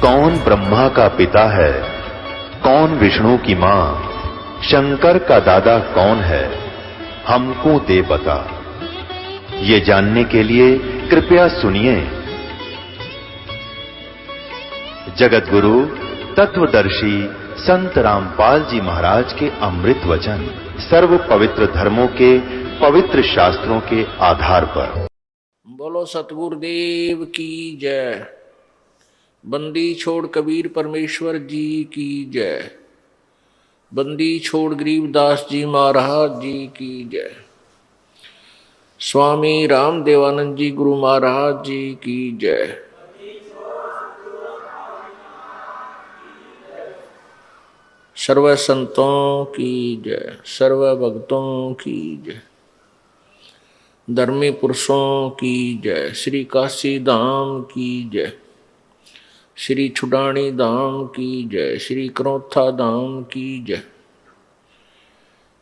कौन ब्रह्मा का पिता है, कौन विष्णु की मां, शंकर का दादा कौन है, हमको दे बता। ये जानने के लिए कृपया सुनिए। जगत गुरु तत्वदर्शी संत रामपाल जी महाराज के अमृत वचन सर्व पवित्र धर्मों के पवित्र शास्त्रों के आधार पर। बोलो सतगुरुदेव की जय। बंदी छोड़ कबीर परमेश्वर जी की जय। बंदी छोड़ गरीबदास जी महाराज जी की जय। स्वामी राम देवानंद जी गुरु महाराज जी की जय। सर्व संतों की जय, सर्व भक्तों की जय, धर्मी पुरुषों की जय। श्री काशी धाम की जय, श्री छुडानी धाम की जय, श्री करौथा धाम की जय,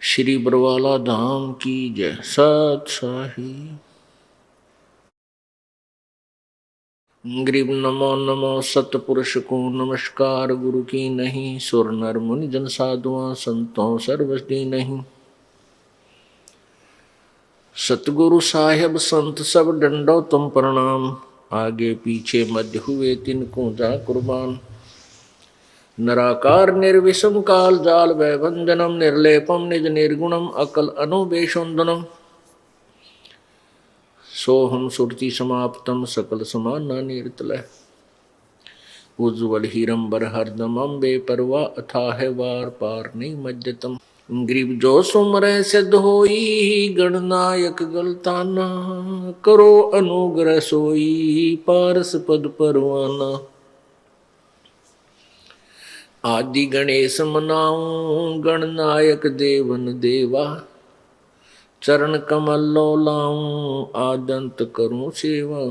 श्री बरवाला धाम की जय। सत साहिब ग्रीब नमो नमो सतपुरुष को नमस्कार। गुरु की नहीं सुर नर मुनि जन साधुआ संतों सर्वस्ती नहीं। सतगुरु साहेब संत सब डंडो तुम प्रणाम। आगे पीछे मध्य हुए तिनको जा कुर्बान। नराकार निर्विषम काल जाल वैभंजनम निर्लेपम निज निर्गुणम अकल अनुबेशोन्दनम। सोहम सुरति समाप्तम सकल समाना निर्तलय। उज्ज्वल हीरंबर हरदम अम्बे परवा अथाह वार पार नहीं मज्जतम। ग्रीब जो सुमरे सिद्ध होई गणनायक गलताना। करो अनुग्रह सोई पारस पद परवाना। आदि गणेश मनाऊं गणनायक देवन देवा। चरण कमल लो लाऊं आदंत करूं सेवा।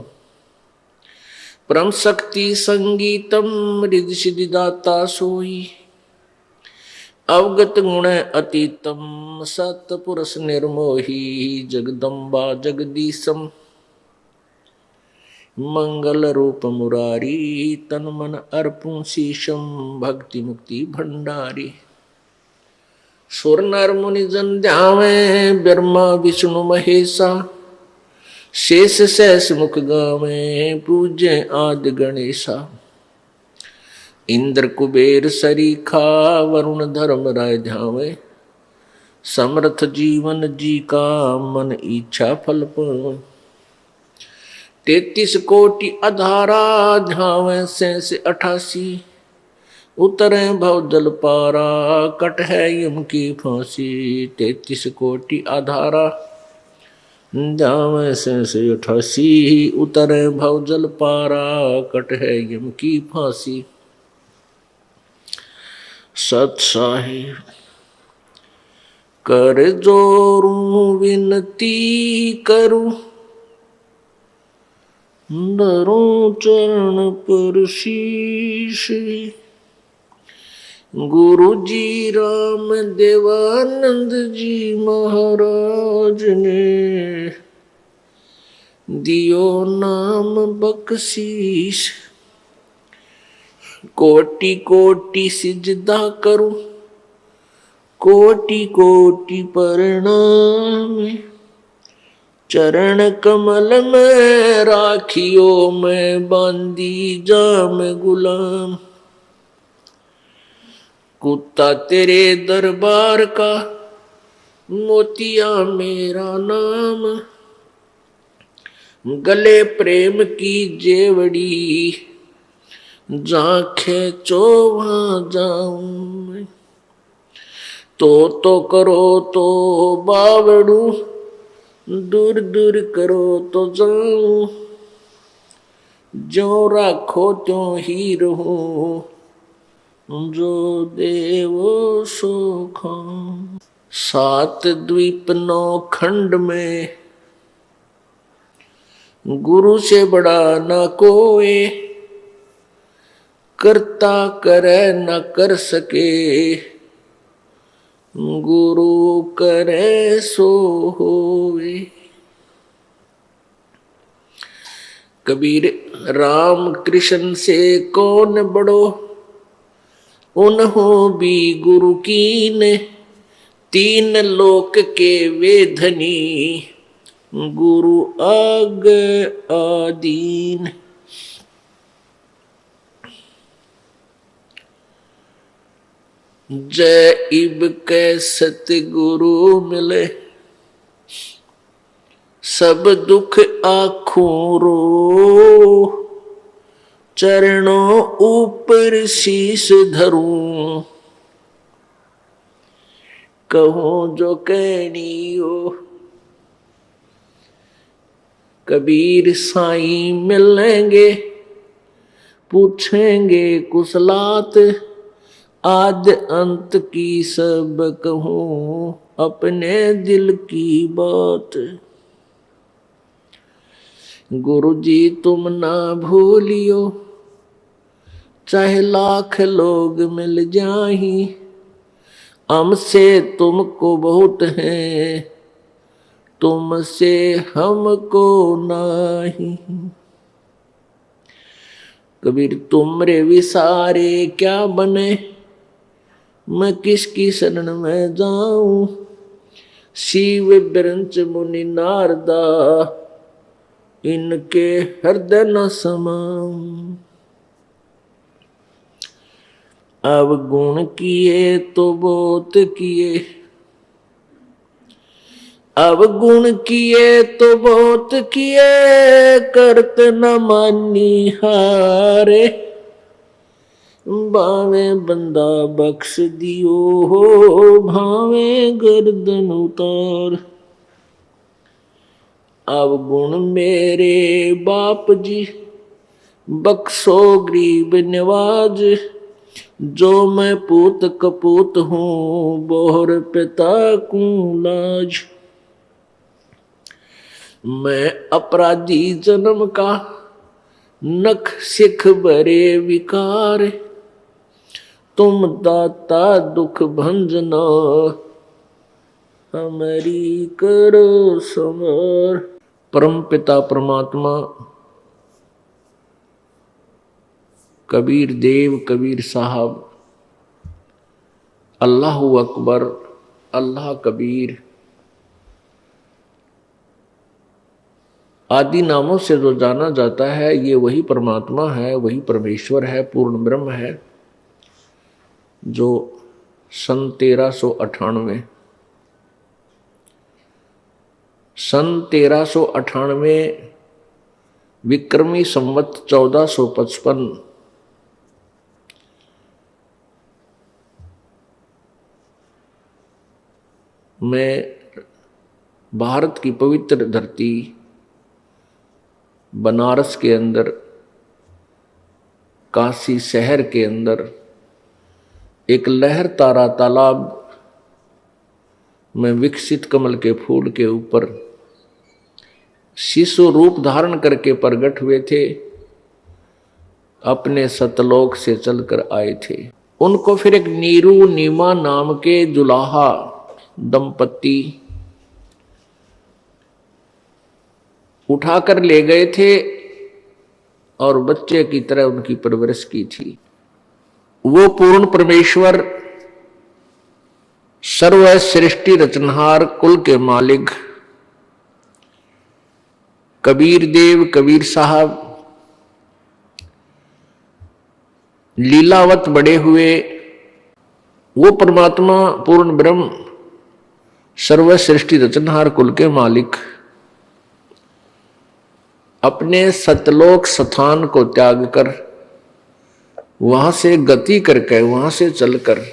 परम शक्ति संगीतम रिद्धि सिद्धि दाता सोई। अवगत गुण अतीतम सतपुरुष निर्मोही। जगदम्बा जगदीशम मंगल रूप मुरारी। तन मन अर्पुं शीशम भक्ति मुक्ति भंडारी। सुर नर मुनि जन ध्यावे ब्रह्मा विष्णु महेशा। शेष सहस मुख गावे पूज्य आदि गणेशा। इंद्र कुबेर सरीखा वरुण धर्म राय ध्यावे। समर्थ जीवन जी का मन इच्छा फल पावे। 33 कोटि अधारा ध्यावे शेष 88। उतरे भव जल पारा कट है यम की फांसी। 33 कोटि आधारा ध्यावे शेष 88। उतरे भव जल पारा कट है यम की फांसी। सत साहिब कर जोरूं विनती करूं। धरूं चरण पर शीश। गुरु जी राम देवानंद जी महाराज ने दियो नाम बख्शीश। कोटि कोटि सिजदा करूं कोटि कोटि प्रणाम। चरण कमल में राखियो मैं बांधी जाम गुलाम। कुत्ता तेरे दरबार का मोतिया मेरा नाम। गले प्रेम की जेवड़ी जहाँ खेचो वहाँ जाऊं। तो करो तो बावड़ू दूर दूर करो तो जाऊं। जो राखो त्यों ही रहूं जो देवो सो खाऊं। 7 द्वीप 9 खंड में गुरु से बड़ा न कोई। करता करे न कर सके गुरु करे सो होवे। कबीर राम कृष्ण से कौन बड़ो, उन्हों भी गुरु कीन, तीन लोक के वेधनी, गुरु आग आदीन। जय इब कै सतगुरु मिले, सब दुख आँखों रो, चरणों ऊपर शीश धरूं, कहूं जो कहनी हो। कबीर साईं मिलेंगे, पूछेंगे कुशलात, आद अंत की सब कहूं, अपने दिल की बात। गुरु जी तुम ना भूलियो, चाहे लाख लोग मिल जाही, हमसे तुमको बहुत है, तुमसे हमको नहीं। कबीर तुमरे विसारे क्या बने, मैं किसकी शरण में जाऊं, शिव ब्रंच मुनि नारदा, इनके हृदय न समाऊं। अब गुण किए तो बहुत किए, अब गुण किए तो बहुत किए, करत न मानी हारे, बावे बंदा बख्श दियो हो, भावे गर्दन उतार। अब गुण मेरे बाप जी, बख्शो गरीब नवाज, जो मैं पूत कपूत हूँ, बोहर पिता को लाज। मैं अपराधी जन्म का, नख सिख भरे विकार, तुम दाता दुख भंजना, हमारी करो संवार। परम पिता परमात्मा कबीर देव कबीर साहब, अल्लाह अकबर, अल्लाह कबीर आदि नामों से जो जाना जाता है, ये वही परमात्मा है, वही परमेश्वर है, पूर्ण ब्रह्म है, जो सन 1398 विक्रमी संवत 1455 में भारत की पवित्र धरती बनारस के अंदर, काशी शहर के अंदर, एक लहर तारा तालाब में विकसित कमल के फूल के ऊपर शिशु रूप धारण करके प्रकट हुए थे, अपने सतलोक से चलकर आए थे। उनको फिर एक नीरू नीमा नाम के दुल्हा दंपत्ति उठाकर ले गए थे और बच्चे की तरह उनकी परवरिश की थी। वो पूर्ण परमेश्वर, सर्व सृष्टि रचनहार, कुल के मालिक कबीर देव कबीर साहब लीलावत बड़े हुए। वो परमात्मा पूर्ण ब्रह्म, सर्व सृष्टि रचनहार, कुल के मालिक अपने सतलोक स्थान को त्याग कर, वहां से गति करके, वहां से चलकर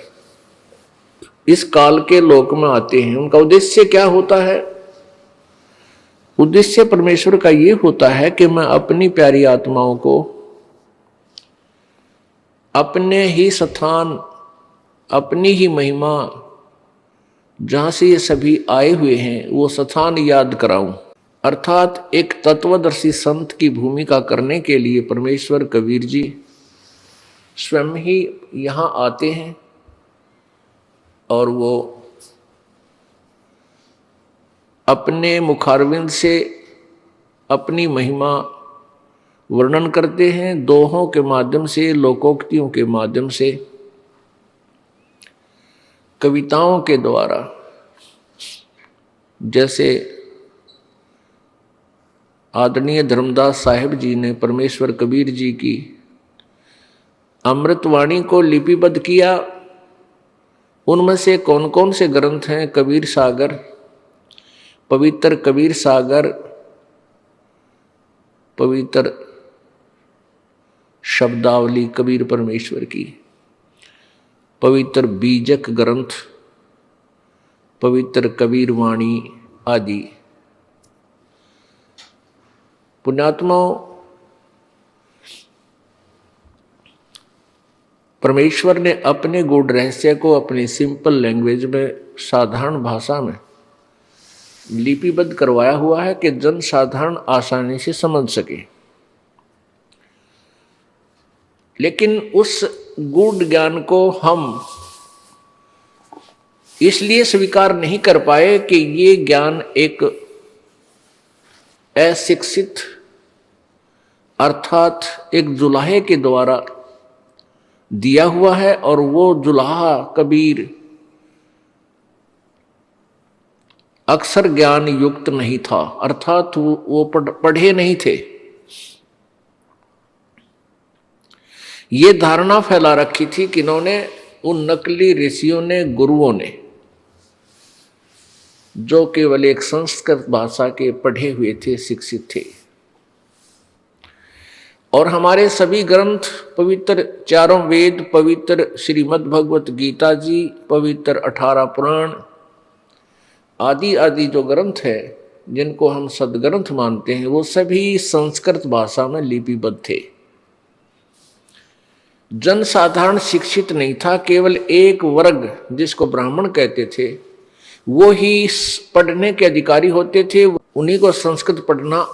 इस काल के लोक में आते हैं। उनका उद्देश्य क्या होता है? उद्देश्य परमेश्वर का ये होता है कि मैं अपनी प्यारी आत्माओं को अपने ही स्थान, अपनी ही महिमा, जहां से ये सभी आए हुए हैं, वो स्थान याद कराऊं। अर्थात एक तत्वदर्शी संत की भूमिका करने के लिए परमेश्वर कबीर जी स्वयं ही यहाँ आते हैं और वो अपने मुखारविंद से अपनी महिमा वर्णन करते हैं दोहों के माध्यम से, लोकोक्तियों के माध्यम से, कविताओं के द्वारा। जैसे आदरणीय धर्मदास साहिब जी ने परमेश्वर कबीर जी की अमृतवाणी को लिपिबद्ध किया। उनमें से कौन कौन से ग्रंथ हैं? कबीर सागर, पवित्र कबीर सागर, पवित्र शब्दावली कबीर परमेश्वर की, पवित्र बीजक ग्रंथ, पवित्र कबीर वाणी आदि। पुण्यात्माओं, परमेश्वर ने अपने गूढ़ रहस्य को अपनी सिंपल लैंग्वेज में, साधारण भाषा में लिपिबद्ध करवाया हुआ है कि जन साधारण आसानी से समझ सके। लेकिन उस गूढ़ ज्ञान को हम इसलिए स्वीकार नहीं कर पाए कि ये ज्ञान एक अशिक्षित अर्थात एक जुलाहे के द्वारा दिया हुआ है, और वो जुलाहा कबीर अक्षर ज्ञान युक्त नहीं था, अर्थात वो पढ़े नहीं थे। ये धारणा फैला रखी थी किन्होंने? उन नकली ऋषियों ने, गुरुओं ने, जो केवल एक संस्कृत भाषा के पढ़े हुए थे, शिक्षित थे। और हमारे सभी ग्रंथ, पवित्र चारों वेद, पवित्र श्रीमद् भगवत गीता जी, पवित्र 18 पुराण आदि आदि जो ग्रंथ है जिनको हम सदग्रंथ मानते हैं, वो सभी संस्कृत भाषा में लिपिबद्ध थे। जन साधारण शिक्षित नहीं था, केवल एक वर्ग जिसको ब्राह्मण कहते थे वो ही पढ़ने के अधिकारी होते थे। उन्हीं को संस्कृत पढ़ना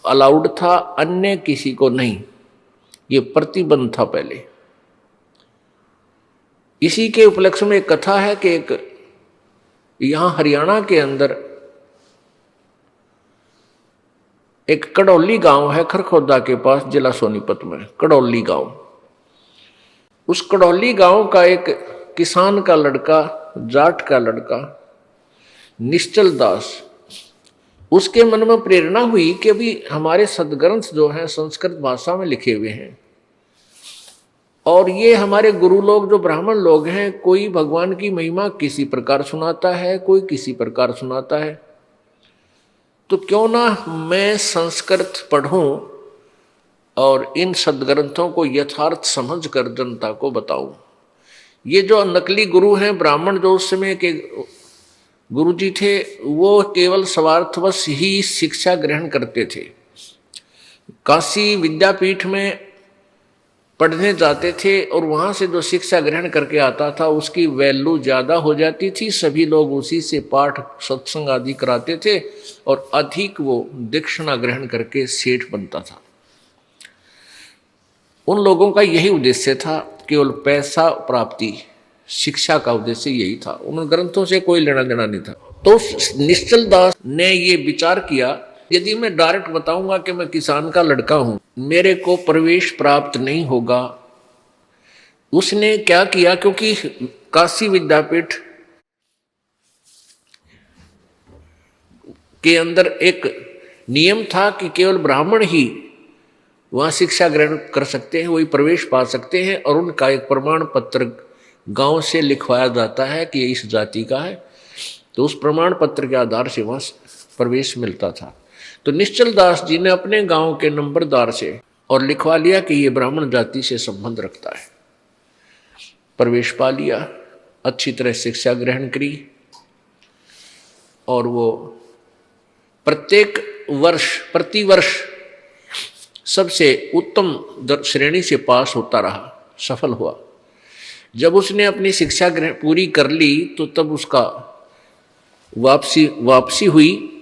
अलाउड था, अन्य किसी को नहीं। ये प्रतिबंध था पहले। इसी के उपलक्ष्य में एक कथा है कि एक यहां हरियाणा के अंदर एक कड़ौली गांव है, खरखोदा के पास, जिला सोनीपत में कड़ौली गांव। उस कड़ौली गांव का एक किसान का लड़का, जाट का लड़का, निश्चल दास, उसके मन में प्रेरणा हुई कि अभी हमारे सदग्रंथ जो हैं संस्कृत भाषा में लिखे हुए हैं, और ये हमारे गुरु लोग जो ब्राह्मण लोग हैं, कोई भगवान की महिमा किसी प्रकार सुनाता है, कोई किसी प्रकार सुनाता है, तो क्यों ना मैं संस्कृत पढ़ूं और इन सदग्रंथों को यथार्थ समझकर जनता को बताऊं। ये जो नकली गुरु हैं, ब्राह्मण जो उस समय के गुरु जी थे, वो केवल स्वार्थवश ही शिक्षा ग्रहण करते थे। काशी विद्यापीठ में पढ़ने जाते थे और वहाँ से जो शिक्षा ग्रहण करके आता था उसकी वैल्यू ज़्यादा हो जाती थी। सभी लोग उसी से पाठ सत्संग आदि कराते थे और अधिक वो दक्षिणा ग्रहण करके सेठ बनता था। उन लोगों का यही उद्देश्य था, केवल पैसा प्राप्ति, शिक्षा का उद्देश्य यही था। उन ग्रंथों से कोई लेना देना नहीं था। तो निश्चल दास ने ये विचार किया, यदि मैं डायरेक्ट बताऊंगा कि मैं किसान का लड़का हूं, मेरे को प्रवेश प्राप्त नहीं होगा। उसने क्या किया, क्योंकि काशी विद्यापीठ के अंदर एक नियम था कि केवल ब्राह्मण ही वहां शिक्षा ग्रहण कर सकते हैं, वही प्रवेश पा सकते हैं, और उनका एक प्रमाण पत्र गांव से लिखवाया जाता है कि इस जाति का है, तो उस प्रमाण पत्र के आधार से वहां प्रवेश मिलता था। तो निश्चल दास जी ने अपने गांव के नंबरदार से और लिखवा लिया कि ये ब्राह्मण जाति से संबंध रखता है। प्रवेश पा लिया, अच्छी तरह शिक्षा ग्रहण करी, और वो प्रत्येक वर्ष प्रतिवर्ष सबसे उत्तम श्रेणी से पास होता रहा, सफल हुआ। जब उसने अपनी शिक्षा पूरी कर ली तो तब उसका वापसी हुई,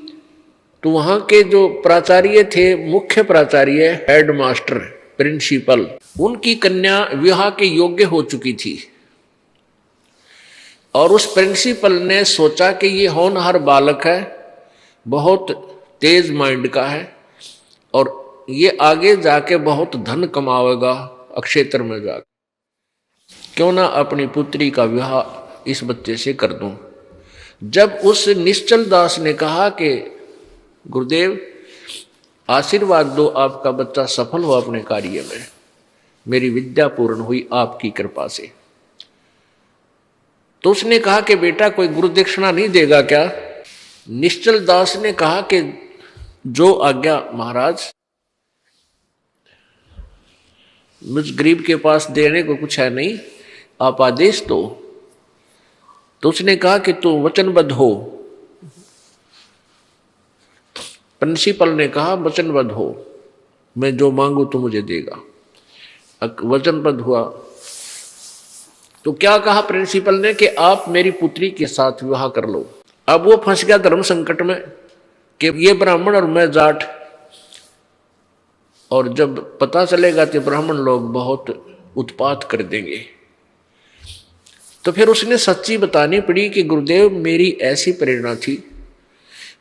तो वहाँ के जो प्राचार्य थे, मुख्य प्राचार्य, हेड मास्टर, प्रिंसिपल, उनकी कन्या विवाह के योग्य हो चुकी थी। और उस प्रिंसिपल ने सोचा कि ये होनहार बालक है, बहुत तेज माइंड का है, और ये आगे जाके बहुत धन कमावेगा अक्षेत्र में जाकर, क्यों ना अपनी पुत्री का विवाह इस बच्चे से कर दूं। जब उस निश्चल दास ने कहा कि गुरुदेव आशीर्वाद दो, आपका बच्चा सफल हो अपने कार्य में, मेरी विद्या पूर्ण हुई आपकी कृपा से, तो उसने कहा कि बेटा कोई गुरु दक्षिणा नहीं देगा क्या? निश्चल दास ने कहा कि जो आज्ञा महाराज, मुझ गरीब के पास देने को कुछ है नहीं, आप आदेश दो। तो उसने कहा कि तू वचनबद्ध हो। प्रिंसिपल ने कहा वचनबद्ध हो, मैं जो मांगू तो मुझे देगा। वचनबद्ध हुआ तो क्या कहा प्रिंसिपल ने कि आप मेरी पुत्री के साथ विवाह कर लो। अब वो फंस गया धर्म संकट में कि ये ब्राह्मण और मैं जाट, और जब पता चलेगा तो ब्राह्मण लोग बहुत उत्पात कर देंगे। तो फिर उसने सच्ची बतानी पड़ी कि गुरुदेव मेरी ऐसी प्रेरणा थी,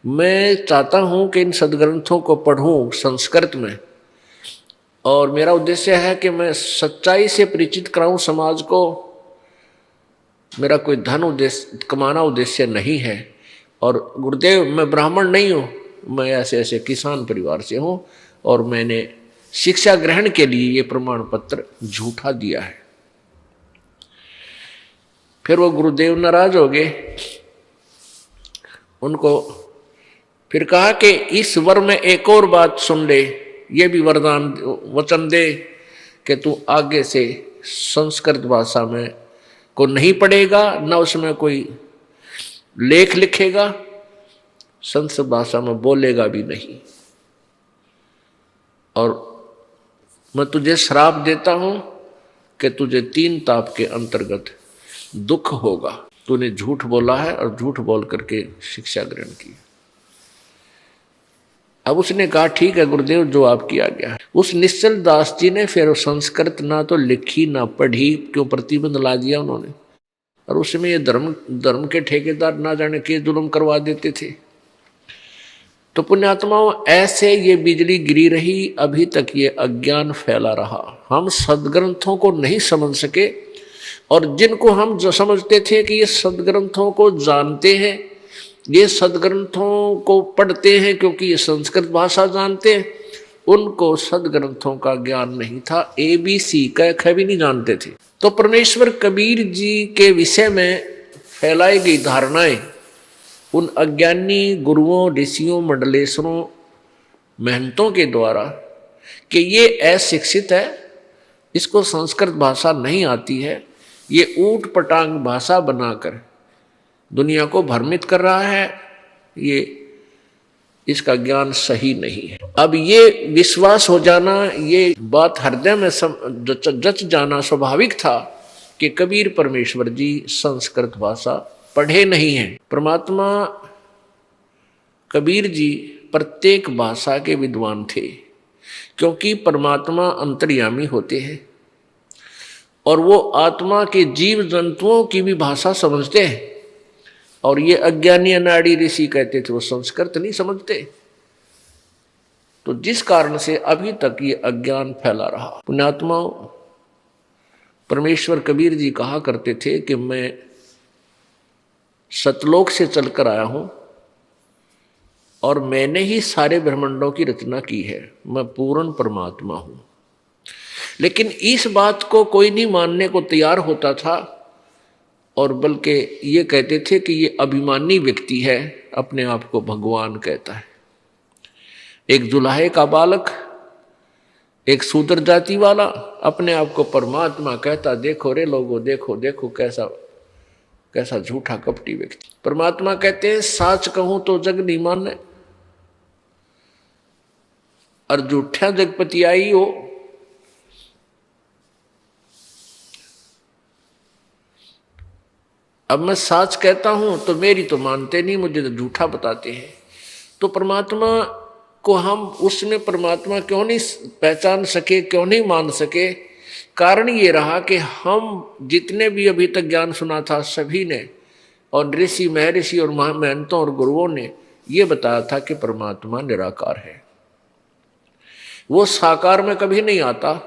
मैं चाहता हूं कि इन सदग्रंथों को पढ़ूं संस्कृत में, और मेरा उद्देश्य है कि मैं सच्चाई से परिचित कराऊं समाज को। मेरा कोई धन उद्देश्य कमाना उद्देश्य नहीं है, और गुरुदेव मैं ब्राह्मण नहीं हूँ, मैं ऐसे ऐसे किसान परिवार से हूँ, और मैंने शिक्षा ग्रहण के लिए ये प्रमाण पत्र झूठा दिया है। फिर वो गुरुदेव नाराज हो गए, उनको फिर कहा कि इस वर में एक और बात सुन ले, ये भी वरदान वचन दे कि तू आगे से संस्कृत भाषा में को नहीं पढ़ेगा, न उसमें कोई लेख लिखेगा, संस्कृत भाषा में बोलेगा भी नहीं, और मैं तुझे श्राप देता हूं कि तुझे 3 ताप के अंतर्गत दुख होगा। तूने झूठ बोला है और झूठ बोल करके शिक्षा ग्रहण की। अब उसने कहा ठीक है गुरुदेव, जो आपकी आज्ञा है। उस निश्चल दास जी ने फिर संस्कृत ना तो लिखी ना पढ़ी, क्यों प्रतिबंध ला दिया उन्होंने, और उसमें ये धर्म के ठेकेदार ना जाने के जुल्म करवा देते थे। तो पुण्यात्माओं, ऐसे ये बिजली गिरी रही, अभी तक ये अज्ञान फैला रहा। हम सदग्रंथों को नहीं समझ सके, और जिनको हम जो समझते थे कि ये सदग्रंथों को जानते हैं, ये सदग्रंथों को पढ़ते हैं क्योंकि ये संस्कृत भाषा जानते हैं, उनको सदग्रंथों का ज्ञान नहीं था, ABC क ख भी नहीं जानते थे। तो परमेश्वर कबीर जी के विषय में फैलाई गई धारणाएं उन अज्ञानी गुरुओं, ऋषियों, मंडलेश्वरों, महंतों के द्वारा कि ये अशिक्षित है, इसको संस्कृत भाषा नहीं आती है, ये ऊट पटांग भाषा बनाकर दुनिया को भ्रमित कर रहा है, ये इसका ज्ञान सही नहीं है। अब ये विश्वास हो जाना, ये बात हृदय में जच जाना स्वाभाविक था कि कबीर परमेश्वर जी संस्कृत भाषा पढ़े नहीं हैं। परमात्मा कबीर जी प्रत्येक भाषा के विद्वान थे, क्योंकि परमात्मा अंतर्यामी होते हैं और वो आत्मा के जीव जंतुओं की भी भाषा समझते हैं, और ये अज्ञानी अनाड़ी ऋषि कहते थे वो संस्कृत नहीं समझते। तो जिस कारण से अभी तक ये अज्ञान फैला रहा। पुण्यात्माओं, परमेश्वर कबीर जी कहा करते थे कि मैं सतलोक से चलकर आया हूं और मैंने ही सारे ब्रह्मांडों की रचना की है, मैं पूर्ण परमात्मा हूं। लेकिन इस बात को कोई नहीं मानने को तैयार होता था, और बल्कि ये कहते थे कि ये अभिमानी व्यक्ति है, अपने आप को भगवान कहता है। एक जुलाहे का बालक, एक शूद्र जाति वाला अपने आप को परमात्मा कहता। देखो रे लोगों, देखो देखो कैसा कैसा झूठा कपटी व्यक्ति। परमात्मा कहते हैं साच कहूं तो जग नहीं माने, और झूठा जगपति आई हो। अब मैं साच कहता हूं तो मेरी तो मानते नहीं, मुझे तो झूठा बताते हैं। तो परमात्मा को हम उसमें परमात्मा क्यों नहीं पहचान सके, क्यों नहीं मान सके? कारण ये रहा कि हम जितने भी अभी तक ज्ञान सुना था सभी ने, और ऋषि महर्षि और महंतों और गुरुओं ने ये बताया था कि परमात्मा निराकार है। वो साकार में कभी नहीं आता।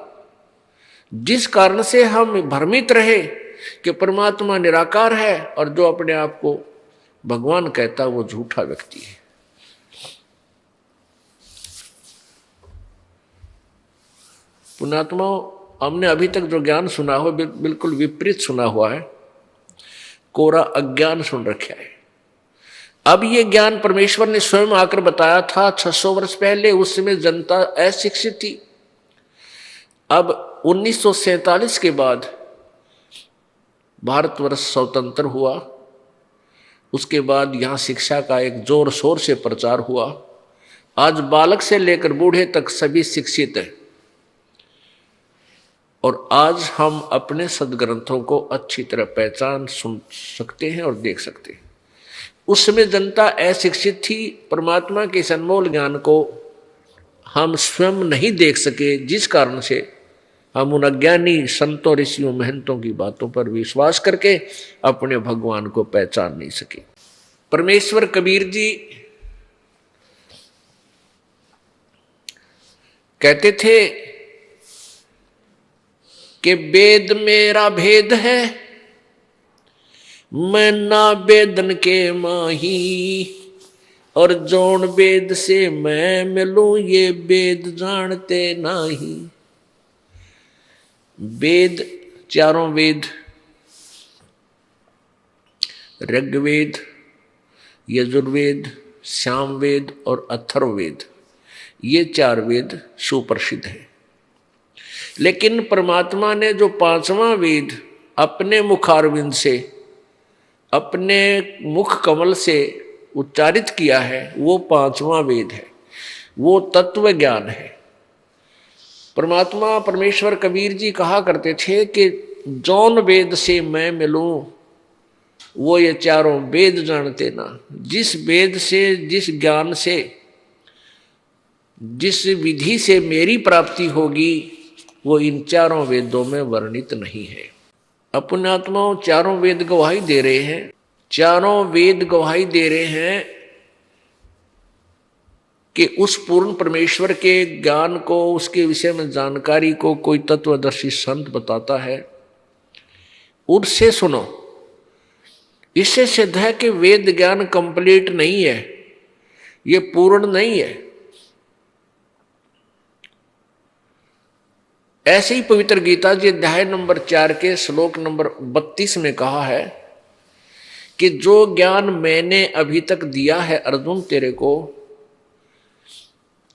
जिस कारण से हम भ्रमित रहे कि परमात्मा निराकार है और जो अपने आप को भगवान कहता वो झूठा व्यक्ति है। पुण्यात्मा, हमने अभी तक जो ज्ञान सुना हो बिल्कुल विपरीत सुना हुआ है, कोरा अज्ञान सुन रखा है। अब ये ज्ञान परमेश्वर ने स्वयं आकर बताया था 600 वर्ष पहले, उस समय जनता अशिक्षित थी। अब 1947 के बाद भारतवर्ष स्वतंत्र हुआ, उसके बाद यहाँ शिक्षा का एक जोर शोर से प्रचार हुआ। आज बालक से लेकर बूढ़े तक सभी शिक्षित हैं और आज हम अपने सदग्रंथों को अच्छी तरह पहचान सुन सकते हैं और देख सकते हैं। उस समय जनता अशिक्षित थी, परमात्मा के इस अनमोल ज्ञान को हम स्वयं नहीं देख सके, जिस कारण से हम उन अज्ञानी संतों ऋषियों महंतों की बातों पर विश्वास करके अपने भगवान को पहचान नहीं सके। परमेश्वर कबीर जी कहते थे कि वेद मेरा भेद है, मैं ना वेदन के माही, और जौन वेद से मैं मिलूं ये वेद जानते नाही। वेद, चारों वेद, ऋग्वेद, यजुर्वेद, सामवेद और अथर्ववेद, ये 4 वेद सुप्रसिद्ध हैं। लेकिन परमात्मा ने जो 5वां वेद अपने मुखारविंद से, अपने मुख कमल से उच्चारित किया है, वो 5वां वेद है, वो तत्व ज्ञान है। परमात्मा परमेश्वर कबीर जी कहा करते थे कि जौन वेद से मैं मिलूं वो ये 4 वेद जानते ना। जिस वेद से, जिस ज्ञान से, जिस विधि से मेरी प्राप्ति होगी वो इन 4 वेदों में वर्णित नहीं है। अपने आत्माओं, 4 वेद गवाही दे रहे हैं, 4 वेद गवाही दे रहे हैं कि उस पूर्ण परमेश्वर के ज्ञान को, उसके विषय में जानकारी को कोई तत्वदर्शी संत बताता है, उससे सुनो। इससे सिद्ध है कि वेद ज्ञान कंप्लीट नहीं है, ये पूर्ण नहीं है। ऐसे ही पवित्र गीता जी अध्याय नंबर 4 के श्लोक नंबर 32 में कहा है कि जो ज्ञान मैंने अभी तक दिया है अर्जुन तेरे को,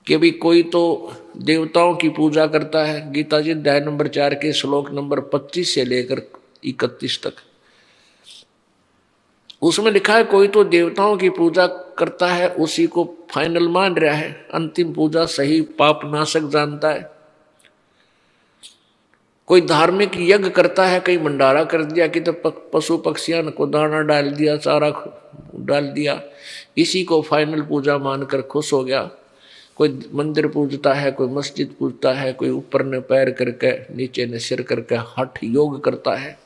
कि भी कोई तो देवताओं की पूजा करता है, गीता जी अध्याय नंबर 4 के श्लोक नंबर 25 से लेकर 31 तक, उसमें लिखा है कोई तो देवताओं की पूजा करता है, उसी को फाइनल मान रहा है, अंतिम पूजा सही पाप नाशक जानता है। कोई धार्मिक यज्ञ करता है, कहीं भंडारा कर दिया कि तो पशु पक्षियां को दाना डाल दिया, चारा डाल दिया, इसी को फाइनल पूजा मानकर खुश हो गया। कोई मंदिर पूजता है, कोई मस्जिद पूजता है, कोई ऊपर ने पैर करके नीचे ने सिर करके हठ योग करता है।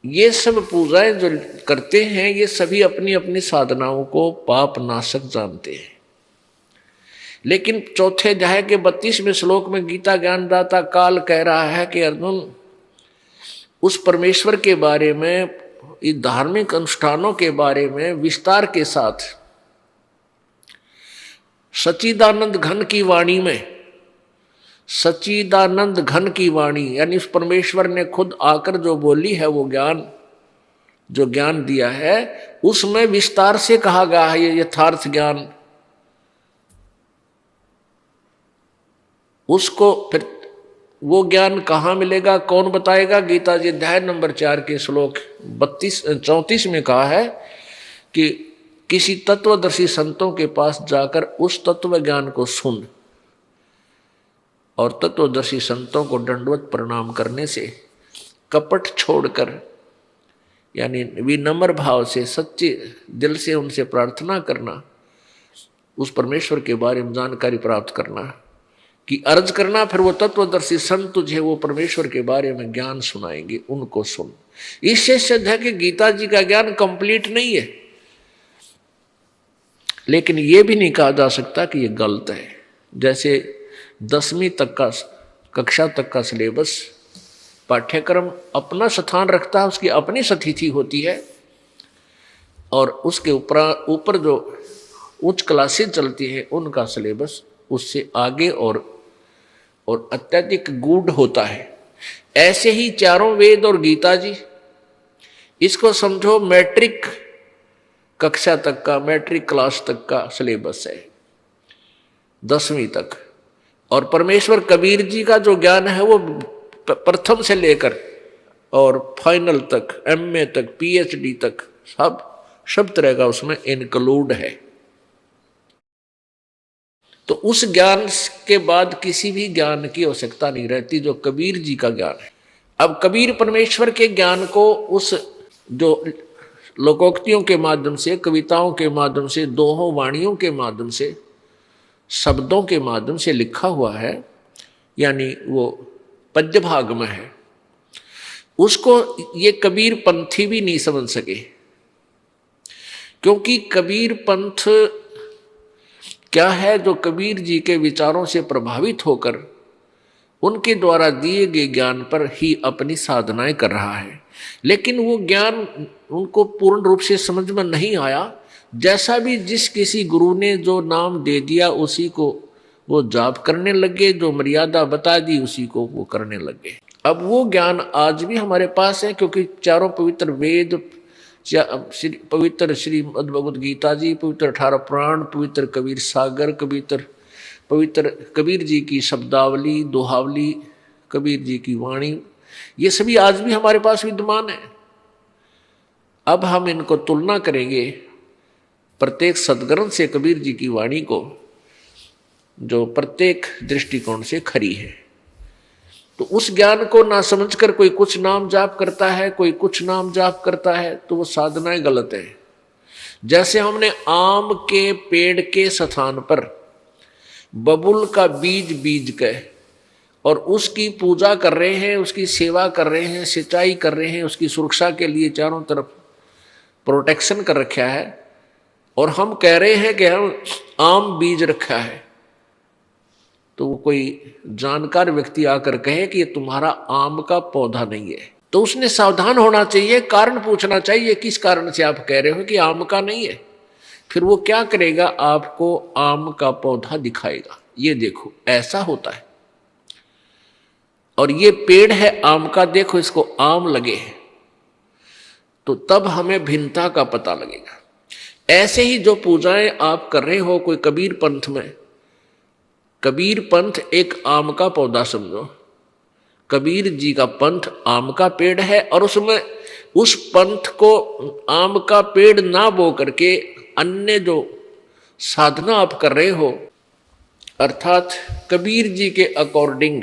ये सब पूजाएं जो करते हैं ये सभी अपनी अपनी साधनाओं को पाप नाशक जानते हैं। लेकिन चौथे अध्याय के 32वें श्लोक में गीता ज्ञानदाता काल कह रहा है कि अर्जुन, उस परमेश्वर के बारे में, इस धार्मिक अनुष्ठानों के बारे में विस्तार के साथ सच्चिदानंद घन की वाणी में, सच्चिदानंद घन की वाणी यानी उस परमेश्वर ने खुद आकर जो बोली है वो ज्ञान, जो ज्ञान दिया है उसमें विस्तार से कहा गया है ये यथार्थ ज्ञान। उसको फिर वो ज्ञान कहाँ मिलेगा, कौन बताएगा? गीता जी अध्याय नंबर 4 के श्लोक 34 में कहा है कि किसी तत्वदर्शी संतों के पास जाकर उस तत्व ज्ञान को सुन, और तत्वदर्शी संतों को दंडवत प्रणाम करने से, कपट छोड़कर यानी विनम्र भाव से सच्चे दिल से उनसे प्रार्थना करना, उस परमेश्वर के बारे में जानकारी प्राप्त करना कि अर्ज करना, फिर वो तत्वदर्शी संत तुझे वो परमेश्वर के बारे में ज्ञान सुनाएंगे, उनको सुन। इससे सिद्ध है कि गीता जी का ज्ञान कंप्लीट नहीं है, लेकिन ये भी नहीं कहा जा सकता कि ये गलत है, जैसे 10वीं तक का कक्षा तक का सिलेबस पाठ्यक्रम अपना स्थान रखता है, उसकी अपनी स्थिति होती है, और उसके ऊपर जो उच्च क्लासें चलती हैं उनका सिलेबस उससे आगे और अत्यधिक गूढ़ होता है। ऐसे ही चारों वेद और गीता जी, इसको समझो मैट्रिक कक्षा तक का, मैट्रिक क्लास तक का सिलेबस है, 10वीं तक। और परमेश्वर कबीर जी का जो ज्ञान है वो प्रथम से लेकर और फाइनल तक, एमए तक, पीएचडी तक सब तरह का उसमें इंक्लूड है। तो उस ज्ञान के बाद किसी भी ज्ञान की आवश्यकता नहीं रहती जो कबीर जी का ज्ञान है। अब कबीर परमेश्वर के ज्ञान को उस जो लोकोक्तियों के माध्यम से, कविताओं के माध्यम से, दोहों वाणियों के माध्यम से, शब्दों के माध्यम से लिखा हुआ है, यानी वो पद्य भाग में है, उसको ये कबीर पंथी भी नहीं समझ सके। क्योंकि कबीर पंथ क्या है? जो कबीर जी के विचारों से प्रभावित होकर उनके द्वारा दिए गए ज्ञान पर ही अपनी साधनाएं कर रहा है, लेकिन वो ज्ञान उनको पूर्ण रूप से समझ में नहीं आया। जैसा भी जिस किसी गुरु ने जो नाम दे दिया उसी को वो जाप करने लगे, जो मर्यादा बता दी उसी को वो करने लगे। अब वो ज्ञान आज भी हमारे पास है, क्योंकि चारों पवित्र वेद, पवित्र श्रीमद् भगवद गीता जी, पवित्र 18 पुराण, पवित्र कबीर सागर, पवित्र कबीर जी की शब्दावली, दोहावली, कबीर जी की वाणी, ये सभी आज भी हमारे पास विद्यमान है। अब हम इनको तुलना करेंगे प्रत्येक सदग्रंथ से कबीर जी की वाणी को, जो प्रत्येक दृष्टिकोण से खरी है। तो उस ज्ञान को ना समझकर कोई कुछ नाम जाप करता है, कोई कुछ नाम जाप करता है, तो वो साधनाएं गलत है। जैसे हमने आम के पेड़ के स्थान पर बबुल का बीज बीज के और उसकी पूजा कर रहे हैं, उसकी सेवा कर रहे हैं, सिंचाई कर रहे हैं, उसकी सुरक्षा के लिए चारों तरफ प्रोटेक्शन कर रखा है, और हम कह रहे हैं कि हम आम बीज रखा है, तो वो कोई जानकार व्यक्ति आकर कहे कि ये तुम्हारा आम का पौधा नहीं है, तो उसने सावधान होना चाहिए, कारण पूछना चाहिए किस कारण से आप कह रहे हो कि आम का नहीं है। फिर वो क्या करेगा? आपको आम का पौधा दिखाएगा, ये देखो ऐसा होता है, और ये पेड़ है आम का, देखो इसको आम लगे हैं, तो तब हमें भिन्नता का पता लगेगा। ऐसे ही जो पूजाएं आप कर रहे हो कोई कबीर पंथ में, कबीर पंथ एक आम का पौधा समझो, कबीर जी का पंथ आम का पेड़ है, और उसमें उस पंथ को आम का पेड़ ना बो करके अन्य जो साधना आप कर रहे हो, अर्थात कबीर जी के अकॉर्डिंग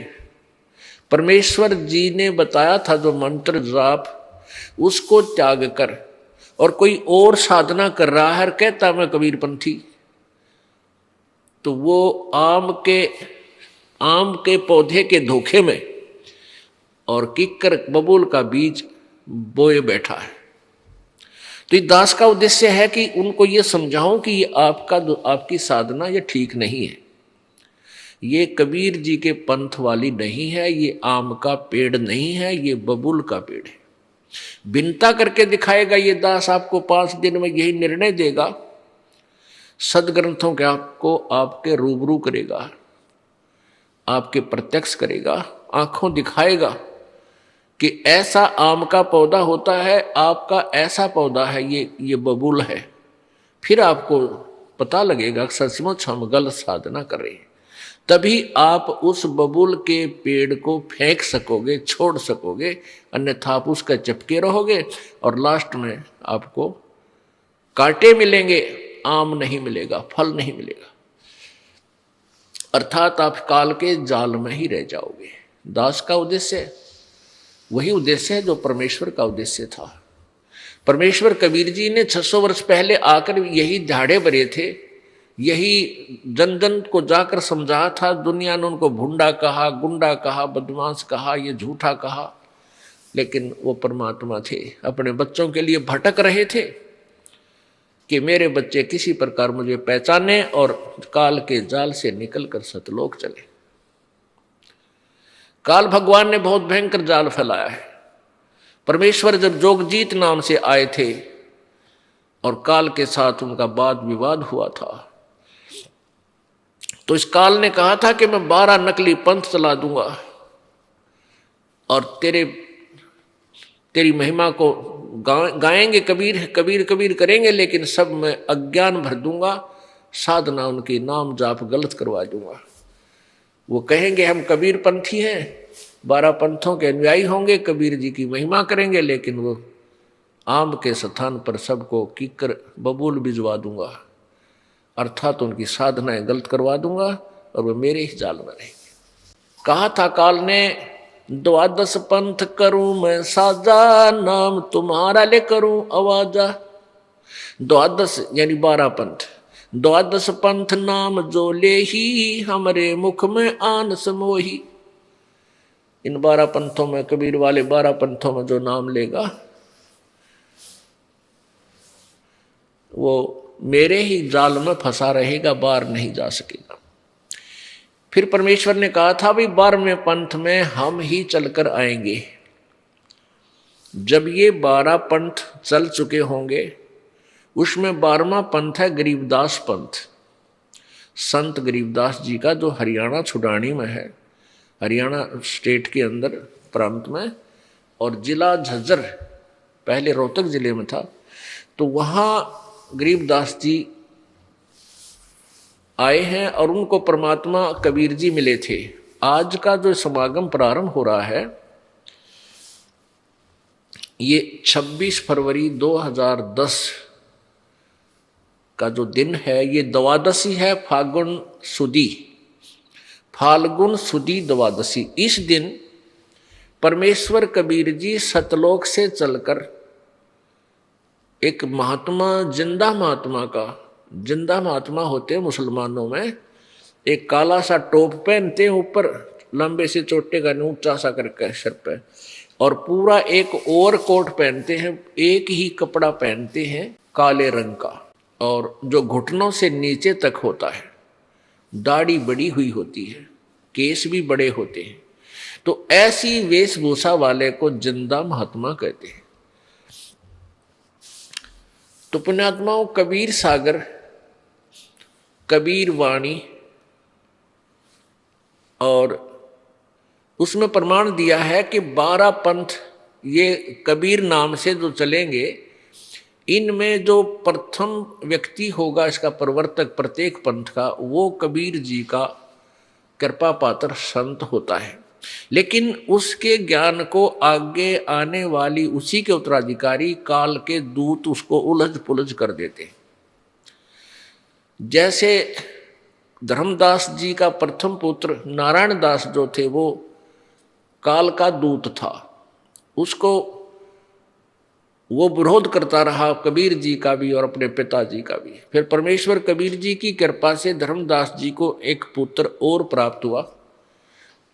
परमेश्वर जी ने बताया था जो मंत्र जाप, उसको त्याग कर और कोई और साधना कर रहा है, कहता मैं कबीर पंथी, तो वो आम के पौधे के धोखे में और किक्कर बबूल का बीज बोए बैठा है। तो ये दास का उद्देश्य है कि उनको ये समझाऊं कि ये आपकी साधना ये ठीक नहीं है, ये कबीर जी के पंथ वाली नहीं है, ये आम का पेड़ नहीं है, ये बबूल का पेड़ है। भिन्नता करके दिखाएगा ये दास, आपको 5 दिन में यही निर्णय देगा, सदग्रंथों के आपको आपके रूबरू करेगा, आपके प्रत्यक्ष करेगा, आंखों दिखाएगा कि ऐसा आम का पौधा होता है, आपका ऐसा पौधा है, ये बबूल है। फिर आपको पता लगेगा कि सचमुच हम गलत साधना कर रहे हैं, तभी आप उस बबूल के पेड़ को फेंक सकोगे, छोड़ सकोगे, अन्यथा आप उसका चिपके रहोगे और लास्ट में आपको कांटे मिलेंगे, आम नहीं मिलेगा, फल नहीं मिलेगा, अर्थात आप काल के जाल में ही रह जाओगे। दास का उद्देश्य वही उद्देश्य है जो परमेश्वर का उद्देश्य था। परमेश्वर कबीर जी ने 600 वर्ष पहले आकर यही झाड़े भरे थे, यही जन जन को जाकर समझाया था। दुनिया ने उनको भुंडा कहा, गुंडा कहा, बदमाश कहा, ये झूठा कहा, लेकिन वो परमात्मा थे, अपने बच्चों के लिए भटक रहे थे। कि मेरे बच्चे किसी प्रकार मुझे पहचाने और काल के जाल से निकलकर सतलोक चले। काल भगवान ने बहुत भयंकर जाल फैलाया है। परमेश्वर जब जोगजीत नाम से आए थे और काल के साथ उनका वाद विवाद हुआ था, तो इस काल ने कहा था कि मैं 12 नकली पंथ चला दूंगा और तेरी महिमा को गाएंगे, कबीर कबीर कबीर करेंगे, लेकिन सब में अज्ञान भर दूंगा, साधना उनकी नाम जाप गलत करवा दूंगा। वो कहेंगे हम कबीर पंथी हैं, 12 पंथों के अनुयायी होंगे, कबीर जी की महिमा करेंगे, लेकिन वो आम के स्थान पर सबको कीकर बबूल भिजवा दूंगा, अर्थात उनकी साधनाएं गलत करवा दूंगा और वो मेरे ही जाल में रहेंगे। कहा था काल ने 12 पंथ करूं मैं साजा, नाम तुम्हारा ले करूं आवाजा। 12 यानी 12 पंथ, 12 पंथ नाम जो ले ही, हमरे मुख में आन समोही। इन 12 पंथों में, कबीर वाले 12 पंथों में जो नाम लेगा वो मेरे ही जाल में फंसा रहेगा, बाहर नहीं जा सकेगा। फिर परमेश्वर ने कहा था भाई 12वें पंथ में हम ही चलकर आएंगे। जब ये 12 पंथ चल चुके होंगे, उसमें 12वां पंथ है गरीबदास पंथ, संत गरीबदास जी का, जो हरियाणा छुड़ानी में है, हरियाणा स्टेट के अंदर प्रांत में, और जिला झज्जर पहले रोहतक जिले में था। तो वहाँ गरीबदास जी आए हैं और उनको परमात्मा कबीर जी मिले थे। आज का जो समागम प्रारंभ हो रहा है, ये 26 फरवरी 2010 का जो दिन है, ये द्वादशी है, फाल्गुन सुदी द्वादशी। इस दिन परमेश्वर कबीर जी सतलोक से चलकर एक महात्मा, जिंदा महात्मा होते हैं मुसलमानों में, एक काला सा टोप पहनते हैं, ऊपर लंबे से चोटे का ऊंचा सा करके सर पे, और पूरा एक ओवर कोट पहनते हैं, एक ही कपड़ा पहनते हैं काले रंग का, और जो घुटनों से नीचे तक होता है। दाढ़ी बड़ी हुई होती है, केस भी बड़े होते हैं। तो ऐसी वेशभूषा वाले को जिंदा महात्मा कहते हैं। तो पुण्यात्माओं, कबीर सागर, कबीर वाणी, और उसमें प्रमाण दिया है कि 12 पंथ ये कबीर नाम से जो चलेंगे, इनमें जो प्रथम व्यक्ति होगा इसका प्रवर्तक प्रत्येक पंथ का, वो कबीर जी का कृपा पात्र संत होता है। लेकिन उसके ज्ञान को आगे आने वाली उसी के उत्तराधिकारी काल के दूत उसको उलझ पुलझ कर देते। जैसे धर्मदास जी का प्रथम पुत्र नारायण दास जो थे, वो काल का दूत था, उसको वो विरोध करता रहा, कबीर जी का भी और अपने पिताजी का भी। फिर परमेश्वर कबीर जी की कृपा से धर्मदास जी को एक पुत्र और प्राप्त हुआ,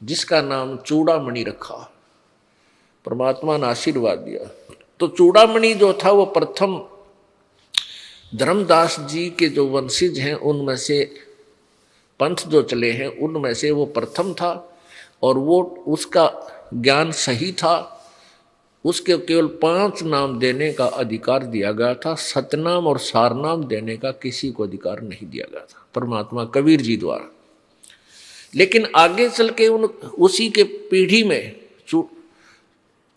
जिसका नाम चूड़ामणि रखा। परमात्मा ने आशीर्वाद दिया। तो चूड़ामणि जो था वो प्रथम धर्मदास जी के जो वंशज हैं, उनमें से पंथ जो चले हैं, उनमें से वो प्रथम था, और वो उसका ज्ञान सही था। उसके केवल 5 नाम देने का अधिकार दिया गया था, सतनाम और सारनाम देने का किसी को अधिकार नहीं दिया गया था, परमात्मा कबीर जी द्वारा। लेकिन आगे चल के उसी के पीढ़ी में,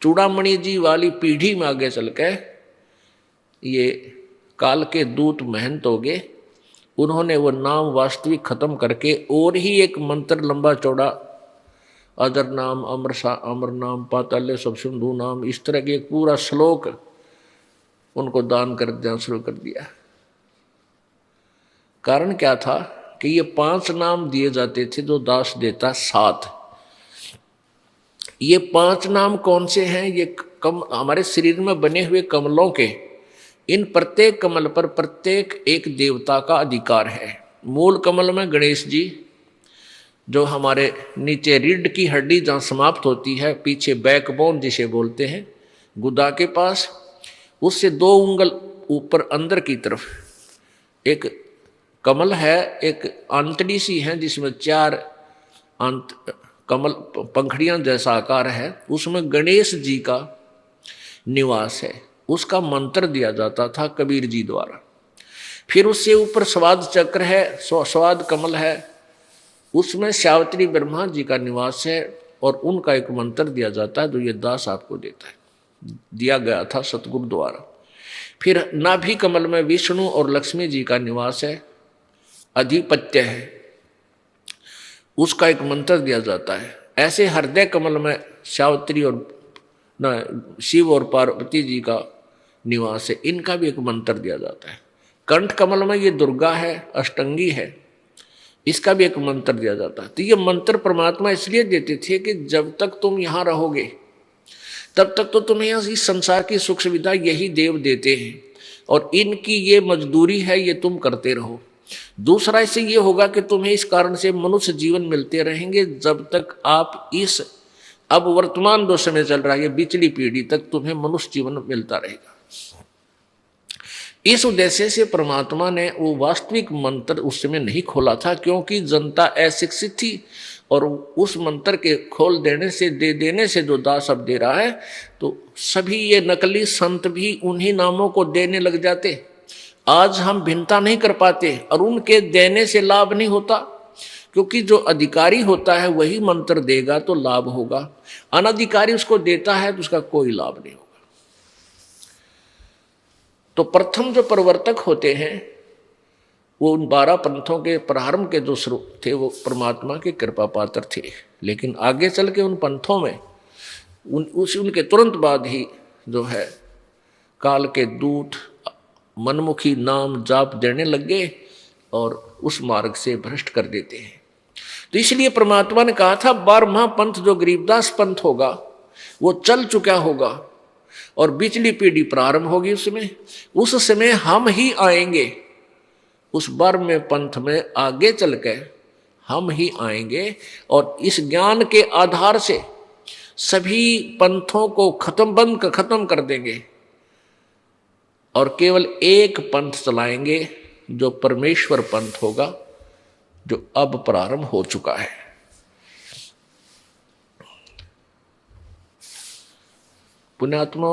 चूड़ामणि जी वाली पीढ़ी में आगे चल के ये काल के दूत महंत हो गए। उन्होंने वो नाम वास्तविक खत्म करके और ही एक मंत्र लंबा चौड़ा, अजर नाम, अमर नाम, पाताल्य सब सिंधु नाम, इस तरह के एक पूरा श्लोक उनको दान कर देना शुरू कर दिया। कारण क्या था कि ये 5 नाम दिए जाते थे, जो दास देता 7। ये 5 नाम कौन से हैं? ये हमारे शरीर में बने हुए कमलों के, इन प्रत्येक कमल पर प्रत्येक एक देवता का अधिकार है। मूल कमल में गणेश जी, जो हमारे नीचे रीढ़ की हड्डी जहाँ समाप्त होती है, पीछे बैकबोन जिसे बोलते हैं, गुदा के पास, उससे 2 उंगल ऊपर अंदर की तरफ एक कमल है, एक आंतड़ी सी है जिसमें 4 कमल पंखड़ियां जैसा आकार है, उसमें गणेश जी का निवास है। उसका मंत्र दिया जाता था कबीर जी द्वारा। फिर उससे ऊपर स्वाद चक्र है, स्वाद कमल है, उसमें सावित्री ब्रह्मा जी का निवास है और उनका एक मंत्र दिया जाता है जो ये दास आपको देता है, दिया गया था सतगुरु द्वारा। फिर नाभि कमल में विष्णु और लक्ष्मी जी का निवास है, अधिपत्य है, उसका एक मंत्र दिया जाता है। ऐसे हृदय कमल में सावित्री और शिव और पार्वती जी का निवास है, इनका भी एक मंत्र दिया जाता है। कंठ कमल में ये दुर्गा है, अष्टंगी है, इसका भी एक मंत्र दिया जाता है। तो ये मंत्र परमात्मा इसलिए देते थे कि जब तक तुम यहाँ रहोगे तब तक तो तुम्हें इस संसार की सुख सुविधा यही देव देते हैं और इनकी ये मजदूरी है, ये तुम करते रहो। दूसरा इससे ये होगा कि तुम्हें इस कारण से मनुष्य जीवन मिलते रहेंगे जब तक आप इस अब वर्तमान जो समय चल रहा है पिछली पीढ़ी तक तुम्हें मनुष्य जीवन मिलता रहेगा। इस उद्देश्य से परमात्मा ने वो वास्तविक मंत्र उस समय नहीं खोला था, क्योंकि जनता अशिक्षित थी और उस मंत्र के खोल देने से दे देने से जो दास अब दे रहा है तो सभी ये नकली संत भी उन्हीं नामों को देने लग जाते। आज हम भिन्नता नहीं कर पाते और उनके देने से लाभ नहीं होता, क्योंकि जो अधिकारी होता है वही मंत्र देगा तो लाभ होगा, अनधिकारी उसको देता है तो उसका कोई लाभ नहीं होगा। तो प्रथम जो प्रवर्तक होते हैं वो उन 12 पंथों के प्रारंभ के जो स्रोत थे वो परमात्मा के कृपा पात्र थे, लेकिन आगे चल के उन पंथों में उनके तुरंत बाद ही जो है काल के दूत मनमुखी नाम जाप देने लगे और उस मार्ग से भ्रष्ट कर देते हैं। तो इसलिए परमात्मा ने कहा था 12वां पंथ जो गरीबदास पंथ होगा वो चल चुका होगा और बिचली पीढ़ी प्रारंभ होगी। उस समय हम ही आएंगे, उस 12वें पंथ में आगे चल के हम ही आएंगे और इस ज्ञान के आधार से सभी पंथों को खत्म कर देंगे और केवल एक पंथ चलाएंगे जो परमेश्वर पंथ होगा, जो अब प्रारंभ हो चुका है। पुण्यात्मा,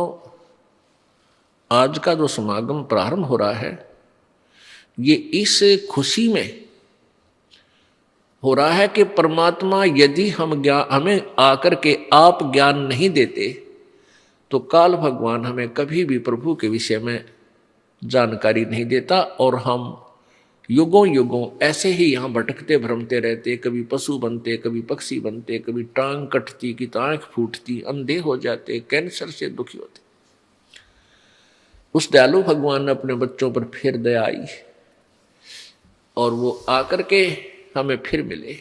आज का जो समागम प्रारंभ हो रहा है ये इस खुशी में हो रहा है कि परमात्मा यदि हमें आकर के आप ज्ञान नहीं देते तो काल भगवान हमें कभी भी प्रभु के विषय में जानकारी नहीं देता और हम युगों युगों ऐसे ही यहाँ भटकते भ्रमते रहते, कभी पशु बनते, कभी पक्षी बनते, कभी टांग कटती की आंख फूटती, अंधे हो जाते, कैंसर से दुखी होते। उस दयालु भगवान ने अपने बच्चों पर फिर दया आई और वो आकर के हमें फिर मिले।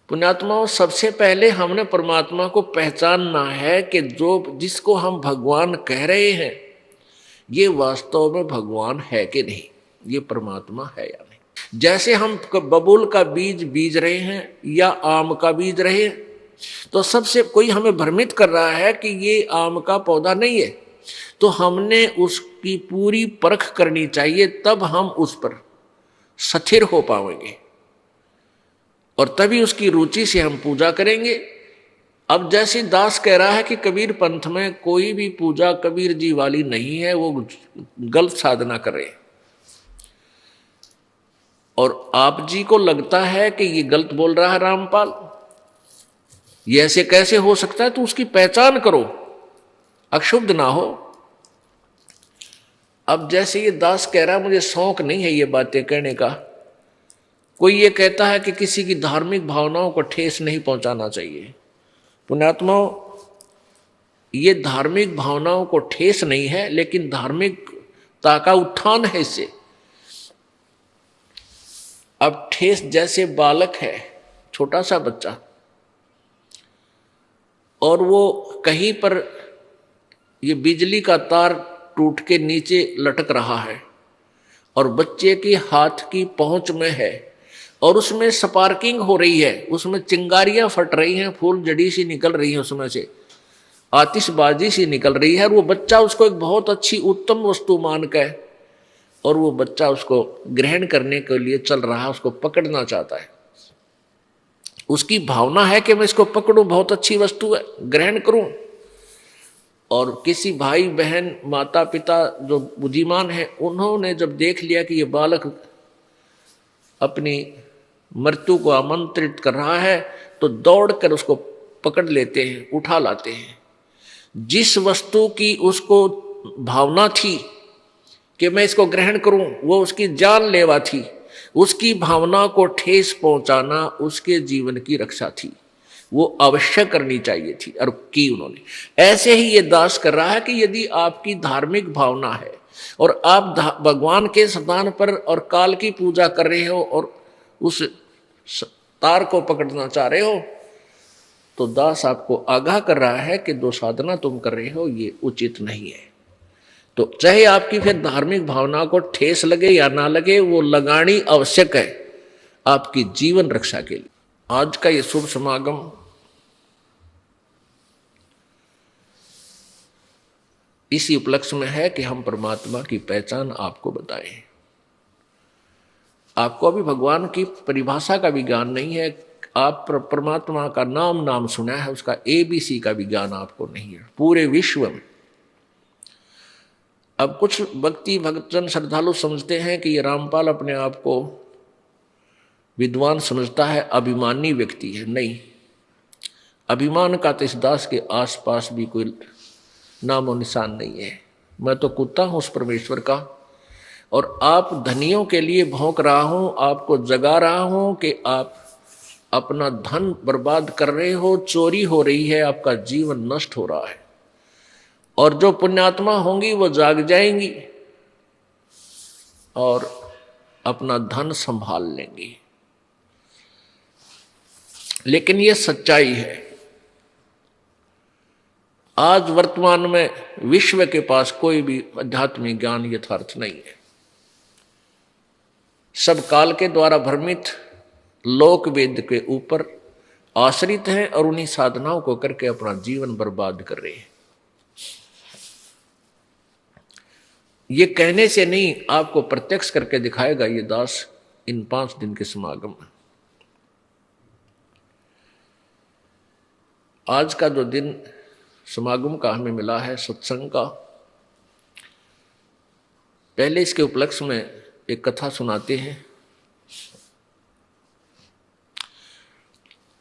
पुण्यात्माओं, सबसे पहले हमने परमात्मा को पहचानना है कि जिसको हम भगवान कह रहे हैं ये वास्तव में भगवान है कि नहीं, ये परमात्मा है या नहीं। जैसे हम बबूल का बीज बीज रहे हैं या आम का बीज रहे हैं तो सबसे कोई हमें भ्रमित कर रहा है कि ये आम का पौधा नहीं है, तो हमने उसकी पूरी परख करनी चाहिए, तब हम उस पर स्थिर हो पाएंगे और तभी उसकी रुचि से हम पूजा करेंगे। अब जैसे दास कह रहा है कि कबीर पंथ में कोई भी पूजा कबीर जी वाली नहीं है, वो गलत साधना कर रहे हैं और आप जी को लगता है कि ये गलत बोल रहा है रामपाल, ये ऐसे कैसे हो सकता है, तो उसकी पहचान करो, अक्षुब्ध ना हो। अब जैसे ये दास कह रहा है मुझे शौक नहीं है ये बातें कहने का, कोई ये कहता है कि किसी की धार्मिक भावनाओं को ठेस नहीं पहुंचाना चाहिए। पुण्यात्माओं, ये धार्मिक भावनाओं को ठेस नहीं है, लेकिन धार्मिकता का उत्थान है इससे। अब ठेस जैसे बालक है, छोटा सा बच्चा, और वो कहीं पर ये बिजली का तार टूट के नीचे लटक रहा है और बच्चे के हाथ की पहुंच में है और उसमें स्पार्किंग हो रही है, उसमें चिंगारियां फट रही हैं, फूल जड़ी सी निकल रही है, उसमें से आतिशबाजी सी निकल रही है और वो बच्चा उसको एक बहुत अच्छी उत्तम वस्तु मान के और वो बच्चा उसको ग्रहण करने के लिए चल रहा है, उसको पकड़ना चाहता है। उसकी भावना है कि मैं इसको पकड़ूं, बहुत अच्छी वस्तु है, ग्रहण करूं। और किसी भाई बहन माता पिता जो बुद्धिमान है, उन्होंने जब देख लिया कि ये बालक अपनी मृत्यु को आमंत्रित कर रहा है, तो दौड़कर उसको पकड़ लेते हैं, उठा लाते हैं। जिस वस्तु की उसको भावना थी कि मैं इसको ग्रहण करूं, वो उसकी जानलेवा थी। उसकी भावना को ठेस पहुंचाना उसके जीवन की रक्षा थी, वो अवश्य करनी चाहिए थी और की उन्होंने। ऐसे ही ये दास कर रहा है कि यदि आपकी धार्मिक भावना है और आप भगवान के स्थान पर और काल की पूजा कर रहे हो और उस तार को पकड़ना चाह रहे हो, तो दास आपको आगाह कर रहा है कि जो साधना तुम कर रहे हो ये उचित नहीं है। तो चाहे आपकी फिर धार्मिक भावना को ठेस लगे या ना लगे, वो लगानी आवश्यक है आपकी जीवन रक्षा के लिए। आज का ये शुभ समागम इसी उपलक्ष्य में है कि हम परमात्मा की पहचान आपको बताएं। आपको अभी भगवान की परिभाषा का भी ज्ञान नहीं है, आप परमात्मा का नाम सुना है, उसका ABC का भी ज्ञान आपको नहीं है पूरे विश्व में। अब कुछ भक्ति भक्तजन श्रद्धालु समझते हैं कि ये रामपाल अपने आप को विद्वान समझता है, अभिमानी व्यक्ति है। नहीं, अभिमान का तो इस दास के आसपास भी कोई नामो निशान नहीं है। मैं तो कुत्ता हूं उस परमेश्वर का, और आप धनियों के लिए भौंक रहा हूं, आपको जगा रहा हूं कि आप अपना धन बर्बाद कर रहे हो, चोरी हो रही है, आपका जीवन नष्ट हो रहा है। और जो पुण्यात्मा होंगी वो जाग जाएंगी और अपना धन संभाल लेंगी। लेकिन ये सच्चाई है। आज वर्तमान में विश्व के पास कोई भी आध्यात्मिक ज्ञान यथार्थ नहीं है। सब काल के द्वारा भ्रमित लोक वेद के ऊपर आश्रित हैं और उन्हीं साधनाओं को करके अपना जीवन बर्बाद कर रहे हैं। ये कहने से नहीं, आपको प्रत्यक्ष करके दिखाएगा ये दास इन 5 दिन के समागम में। आज का जो दिन समागम का हमें मिला है सत्संग का, पहले इसके उपलक्ष्य में एक कथा सुनाते हैं।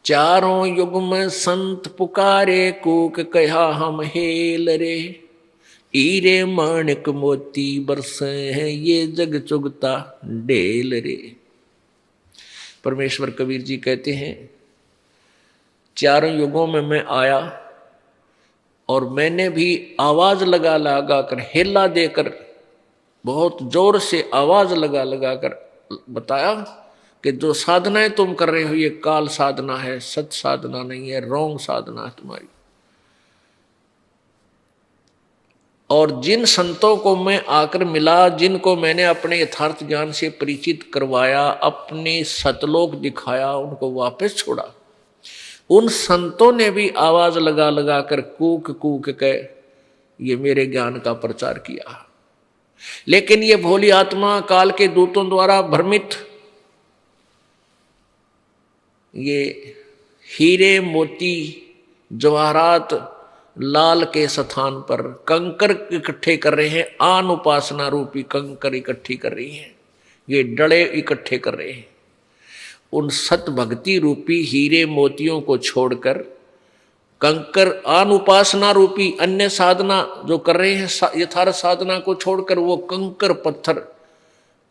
चारों युग में संत पुकारे, कूक कहा हम हेल रे, हीरे माणिक मोती बरसे हैं ये जग चुगता ढेल रे। परमेश्वर कबीर जी कहते हैं, चारों युगों में मैं आया और मैंने भी आवाज लगा लगा कर, हेला देकर, बहुत जोर से आवाज लगा लगा कर बताया कि जो साधनाएं तुम कर रहे हो ये काल साधना है, सत साधना नहीं है, रॉन्ग साधना है तुम्हारी। और जिन संतों को मैं आकर मिला, जिनको मैंने अपने यथार्थ ज्ञान से परिचित करवाया, अपने सतलोक दिखाया, उनको वापस छोड़ा, उन संतों ने भी आवाज लगा लगा कर कूक कूक के ये मेरे ज्ञान का प्रचार किया। लेकिन ये भोली आत्मा काल के दूतों द्वारा भ्रमित, ये हीरे मोती जवाहरात लाल के स्थान पर कंकर इकट्ठे कर रहे हैं, आन उपासना रूपी कंकर इकट्ठी कर रही हैं, ये डड़े इकट्ठे कर रहे हैं। उन सत भक्ति रूपी हीरे मोतियों को छोड़कर कंकर आन उपासना रूपी अन्य साधना जो कर रहे हैं, यथार्थ साधना को छोड़कर वो कंकर पत्थर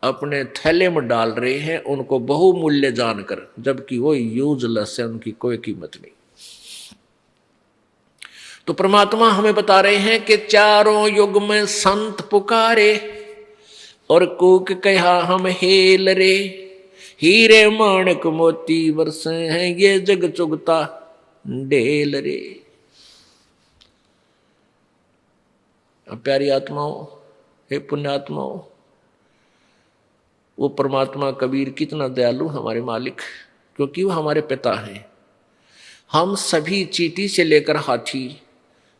अपने थैले में डाल रहे हैं, उनको बहुमूल्य जानकर, जबकि वो यूजलेस है, उनकी कोई कीमत नहीं। तो परमात्मा हमें बता रहे हैं कि चारों युग में संत पुकारे और कूक कहा हम हेल रे, हीरे माणिक मोती बरसे हैं ये जग चुगता ढेल रे। प्यारी आत्माओं, हे पुण्यात्माओं, वो परमात्मा कबीर कितना दयालु हमारे मालिक, क्योंकि वो हमारे पिता हैं। हम सभी चींटी से लेकर हाथी,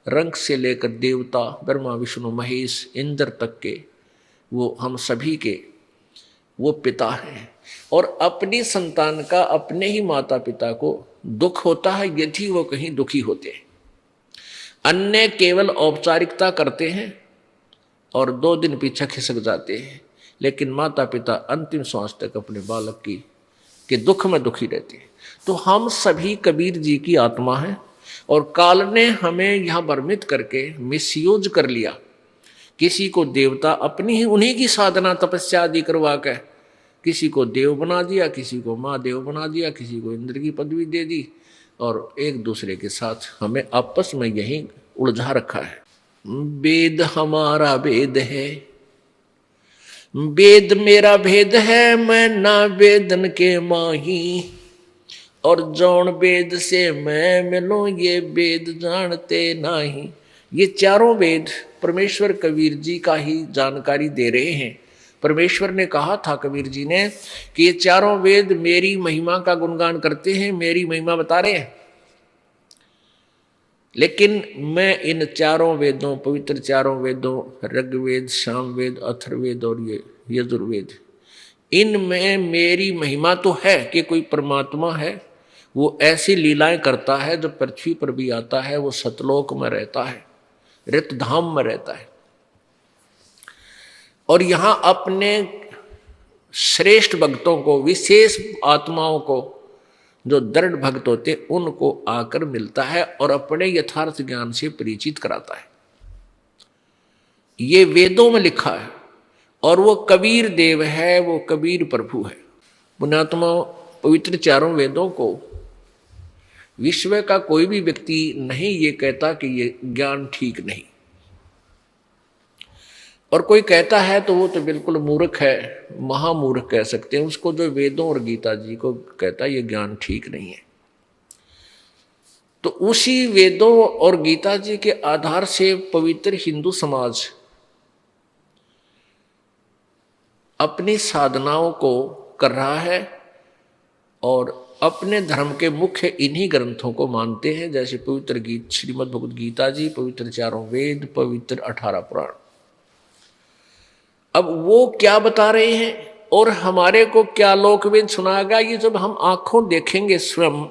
रंग से लेकर देवता, ब्रह्मा विष्णु महेश इंद्र तक के वो हम सभी के वो पिता हैं, और अपनी संतान का अपने ही माता पिता को दुख होता है यदि वो कहीं दुखी होते हैं। अन्य केवल औपचारिकता करते हैं और 2 दिन पीछे खिसक जाते हैं, लेकिन माता पिता अंतिम श्वास तक अपने बालक की के दुख में दुखी रहते हैं। तो हम सभी कबीर जी की आत्मा है, और काल ने हमें यह भ्रमित करके मिसयूज कर लिया। किसी को देवता अपनी ही उन्हीं की साधना तपस्या आदि करवा के किसी को देव बना दिया, किसी को महादेव बना दिया, किसी को इंद्र की पदवी दे दी, और एक दूसरे के साथ हमें आपस में यही उलझा रखा है। वेद हमारा वेद है, वेद मेरा भेद है, मैं ना वेदन के माही, और जौन वेद से मैं मिलूं ये वेद जानते नहीं। ये चारों वेद परमेश्वर कबीर जी का ही जानकारी दे रहे हैं। परमेश्वर ने कहा था कबीर जी ने कि ये चारों वेद मेरी महिमा का गुणगान करते हैं, मेरी महिमा बता रहे हैं, लेकिन मैं इन चारों वेदों, पवित्र चारों वेदों, ऋग्वेद, सामवेद, अथर्ववेद और ये यजुर्वेद, इनमें मेरी महिमा तो है कि कोई परमात्मा है, वो ऐसी लीलाएं करता है, जो पृथ्वी पर भी आता है, वो सतलोक में रहता है, रितधाम में रहता है, और यहां अपने श्रेष्ठ भक्तों को, विशेष आत्माओं को, जो दृढ़ भक्त होते उनको आकर मिलता है और अपने यथार्थ ज्ञान से परिचित कराता है। ये वेदों में लिखा है, और वो कबीर देव है, वो कबीर प्रभु है। पुण्यात्मा, पवित्र चारों वेदों को विश्व का कोई भी व्यक्ति नहीं ये कहता कि ये ज्ञान ठीक नहीं, और कोई कहता है तो वो तो बिल्कुल मूर्ख है, महामूर्ख कह सकते हैं उसको, जो वेदों और गीता जी को कहता है ये ज्ञान ठीक नहीं है। तो उसी वेदों और गीता जी के आधार से पवित्र हिंदू समाज अपनी साधनाओं को कर रहा है, और अपने धर्म के मुख्य इन्हीं ग्रंथों को मानते हैं, जैसे पवित्र गीत, श्रीमद् भगवद गीता जी, पवित्र चारों वेद, पवित्र 18 पुराण। अब वो क्या बता रहे हैं और हमारे को क्या लोकवेद सुनाएगा, ये जब हम आंखों देखेंगे स्वयं,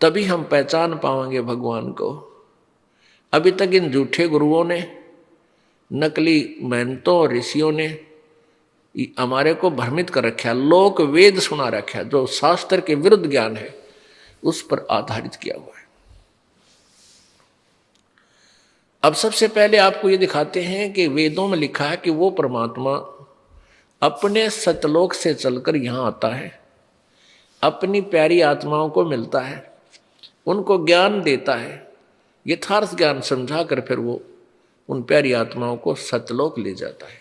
तभी हम पहचान पाएंगे भगवान को। अभी तक इन झूठे गुरुओं ने, नकली महंतों और ऋषियों ने हमारे को भ्रमित कर रखा, लोक वेद सुना रखा, जो शास्त्र के विरुद्ध ज्ञान है उस पर आधारित किया हुआ है। अब सबसे पहले आपको ये दिखाते हैं कि वेदों में लिखा है कि वो परमात्मा अपने सतलोक से चलकर यहाँ आता है, अपनी प्यारी आत्माओं को मिलता है, उनको ज्ञान देता है, यथार्थ ज्ञान समझा कर फिर वो उन प्यारी आत्माओं को सतलोक ले जाता है,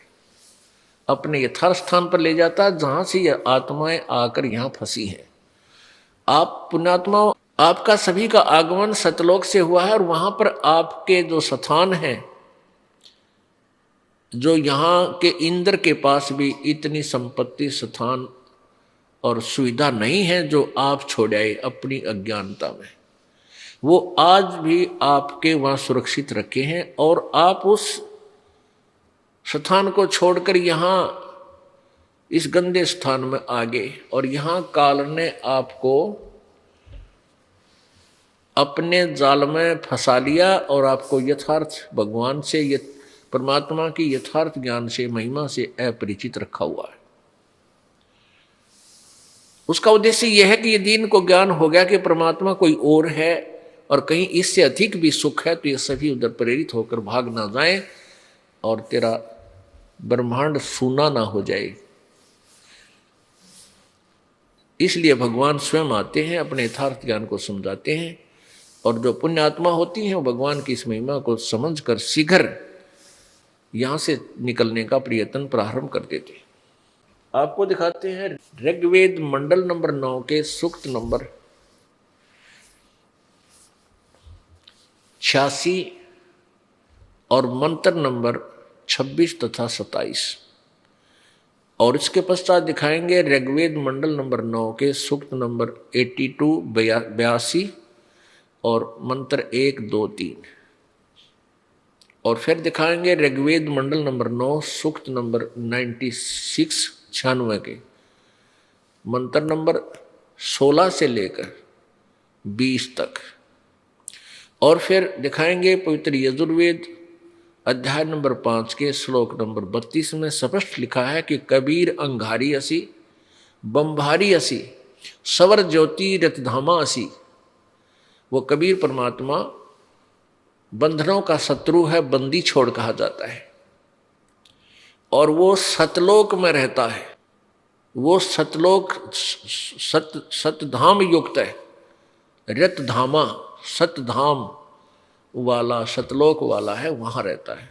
अपने यथार्थ स्थान पर ले जाता है जहाँ से ये आत्माएं आकर यहाँ फंसी हैं। आप पुण्यात्माओं, आपका सभी का आगमन सतलोक से हुआ है, और वहाँ पर आपके जो स्थान हैं, जो यहाँ के इंद्र के पास भी इतनी संपत्ति, स्थान और सुविधा नहीं है जो आप छोड़ आए अपनी अज्ञानता में, वो आज भी आपके वहाँ सुरक्षित रखे हैं, और आप उस स्थान को छोड़कर यहाँ इस गंदे स्थान में आ गए, और यहाँ काल ने आपको अपने जाल में फंसा लिया और आपको यथार्थ भगवान से, परमात्मा की यथार्थ ज्ञान से, महिमा से अपरिचित रखा हुआ है। उसका उद्देश्य यह है कि यदि इनको ज्ञान हो गया कि परमात्मा कोई और है और कहीं इससे अधिक भी सुख है, तो ये सभी उधर प्रेरित होकर भाग ना जाएं और तेरा ब्रह्मांड सूना ना हो जाए। इसलिए भगवान स्वयं आते हैं, अपने यथार्थ ज्ञान को समझाते हैं, और जो पुण्य आत्मा होती हैं वो भगवान की इस महिमा को समझकर शीघ्र यहाँ से निकलने का प्रयत्न प्रारंभ कर देते हैं। आपको दिखाते हैं ऋग्वेद मंडल नंबर 9 के सूक्त नंबर 86 और मंत्र नंबर 26 तथा 27, और इसके पश्चात दिखाएंगे ऋग्वेद मंडल नंबर 9 के सूक्त नंबर 82, 82 और मंत्र 1, 2, 3। और फिर दिखाएंगे ऋग्वेद मंडल नंबर 9 सूक्त नंबर 96 96 के मंत्र नंबर 16 से लेकर 20 तक। और फिर दिखाएंगे पवित्र यजुर्वेद अध्याय नंबर 5 के श्लोक नंबर 32 में स्पष्ट लिखा है कि कबीर अंगारी असी बम्भारी असी सवर ज्योति रतधामा असी। वो कबीर परमात्मा बंधनों का शत्रु है, बंदी छोड़ कहा जाता है, और वो सतलोक में रहता है। वो सतलोक सतधाम युक्त है, रतधामा सतधाम वाला सतलोक वाला है, वहाँ रहता है।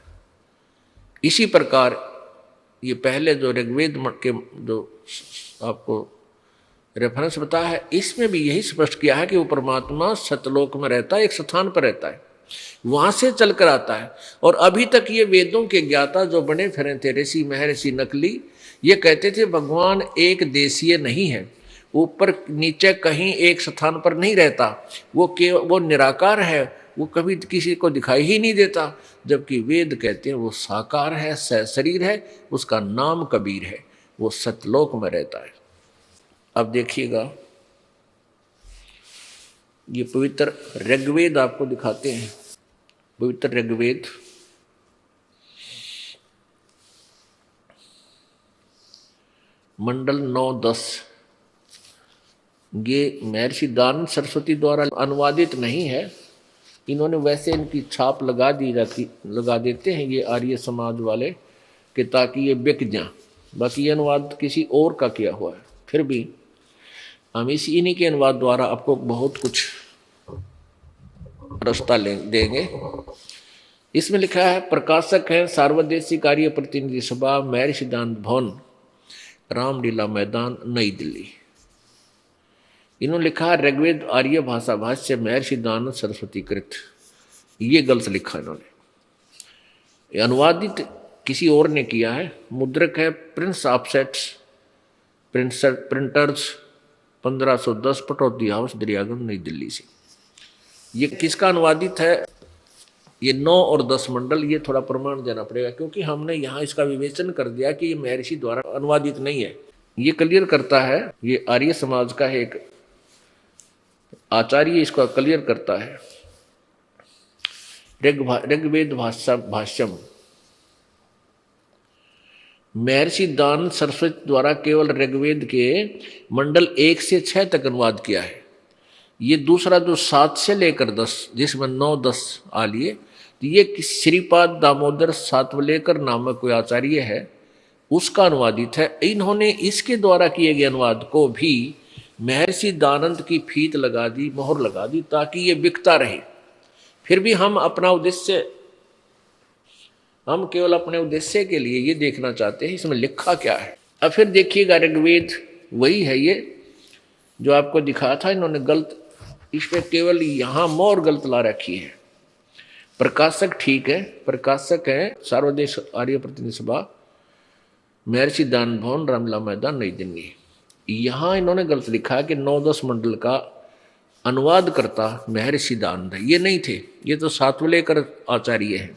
इसी प्रकार ये पहले जो ऋग्वेद के जो आपको रेफरेंस बताया है, इसमें भी यही स्पष्ट किया है कि वो परमात्मा सतलोक में रहता है, एक स्थान पर रहता है, वहाँ से चलकर आता है। और अभी तक ये वेदों के ज्ञाता जो बने फिरे थे, ऋषि महर्षि नकली, ये कहते थे भगवान एक देशीय नहीं है, ऊपर नीचे कहीं एक स्थान पर नहीं रहता, वो निराकार है, वो कभी किसी को दिखाई ही नहीं देता। जबकि वेद कहते हैं वो साकार है, सशरीर है, उसका नाम कबीर है, वो सतलोक में रहता है। अब देखिएगा ये पवित्र ऋग्वेद आपको दिखाते हैं। पवित्र ऋग्वेद मंडल 9-10, ये महर्षि दानंद सरस्वती द्वारा अनुवादित नहीं है, इन्होंने वैसे इनकी छाप लगा देते हैं ये आर्य समाज वाले कि ताकि ये बिक जाए। बाकी ये अनुवाद किसी और का किया हुआ है, फिर भी हम इन्हीं के अनुवाद द्वारा आपको बहुत कुछ रास्ता देंगे। इसमें लिखा है प्रकाशक है सार्वदेशिक कार्य प्रतिनिधि सभा महर्षि दानंद भवन, रामलीला मैदान, नई दिल्ली। इन्होंने लिखा ऋग्वेद आर्य भाषा भाष्य महर्षि दानंद सरस्वती कृत, ये गलत लिखा इन्होंने। अनुवादित किसी और ने किया है। मुद्रक है Prince offsets printers 1510 Pataudi house Daryaganj नई दिल्ली से। ये किसका अनुवादित है? ये 9 और 10 मंडल, ये थोड़ा प्रमाण देना पड़ेगा क्योंकि हमने यहाँ इसका विवेचन कर दिया कि ये महर्षि द्वारा अनुवादित नहीं है। ये क्लियर करता है, ये आर्य समाज का है एक आचार्य, इसका क्लियर करता है। ऋग्वेद भाष्यम महर्षि दानंद सरस्वती द्वारा केवल ऋग्वेद के मंडल 1 से 6 तक अनुवाद किया है। ये दूसरा जो 7 से लेकर 10, जिसमें 9-10 आ लिए, तो ये श्रीपाद दामोदर सातवलेकर नामक कोई आचार्य है, उसका अनुवादित है। इन्होंने इसके द्वारा किए गए अनुवाद को भी महर्षि दानंद की फीत लगा दी, मोहर लगा दी, ताकि ये बिकता रहे। फिर भी हम अपना उद्देश्य, हम केवल अपने उद्देश्य के लिए ये देखना चाहते हैं इसमें लिखा क्या है। अब फिर देखिएगा ऋग्वेद वही है, ये जो आपको दिखाया था इन्होंने गलत, इस पर केवल यहाँ मोहर गलत ला रखी है। प्रकाशक ठीक है, प्रकाशक है सार्वदेश आर्य प्रतिनिधि सभा महर्षि दानंद भवन रामलीला मैदान नई दिल्ली। यहाँ इन्होंने गलत लिखा है कि 9-10 मंडल का अनुवाद करता महर्षि दानंद है, ये नहीं थे, ये तो सातवलेकर आचार्य हैं।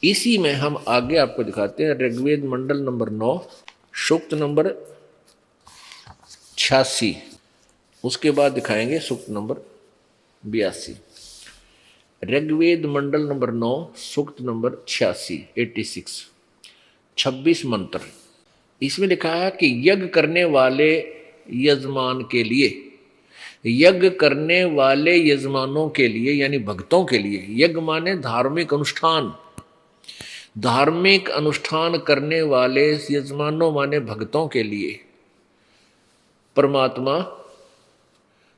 इसी में हम आगे आपको दिखाते हैं ऋग्वेद मंडल नंबर 9 सूक्त नंबर 86, उसके बाद दिखाएंगे सूक्त नंबर 82। ऋग्वेद मंडल नंबर 9 सूक्त नंबर 86 26 मंत्र। इसमें लिखा है कि यज्ञ करने वाले यजमान के लिए, यज्ञ करने वाले यजमानों के लिए यानी भक्तों के लिए, यज्ञ माने धार्मिक अनुष्ठान, धार्मिक अनुष्ठान करने वाले यजमानों माने भक्तों के लिए परमात्मा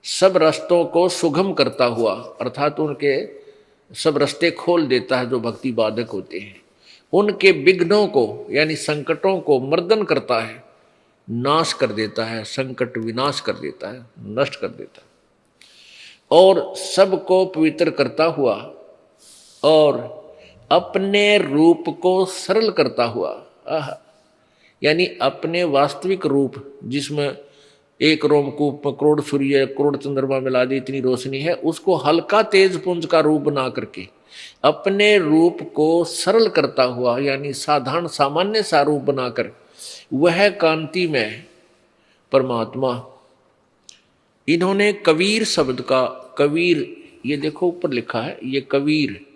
सब रास्तों को सुगम करता हुआ, अर्थात उनके सब रास्ते खोल देता है जो भक्ति बाधक होते हैं, उनके विघ्नों को यानी संकटों को मर्दन करता है, नाश कर देता है, संकट विनाश कर देता है, नष्ट कर देता है, और सबको पवित्र करता हुआ और अपने रूप को सरल करता हुआ, यानी अपने वास्तविक रूप जिसमें एक रोमकूप में करोड़ सूर्य करोड़ चंद्रमा मिला दे इतनी रोशनी है, उसको हल्का तेज पुंज का रूप बना करके अपने रूप को सरल करता हुआ, यानी साधारण सामान्य सा रूप बनाकर, वह कांति में परमात्मा। इन्होंने कबीर शब्द का, कबीर ये देखो ऊपर लिखा है, ये कबीर,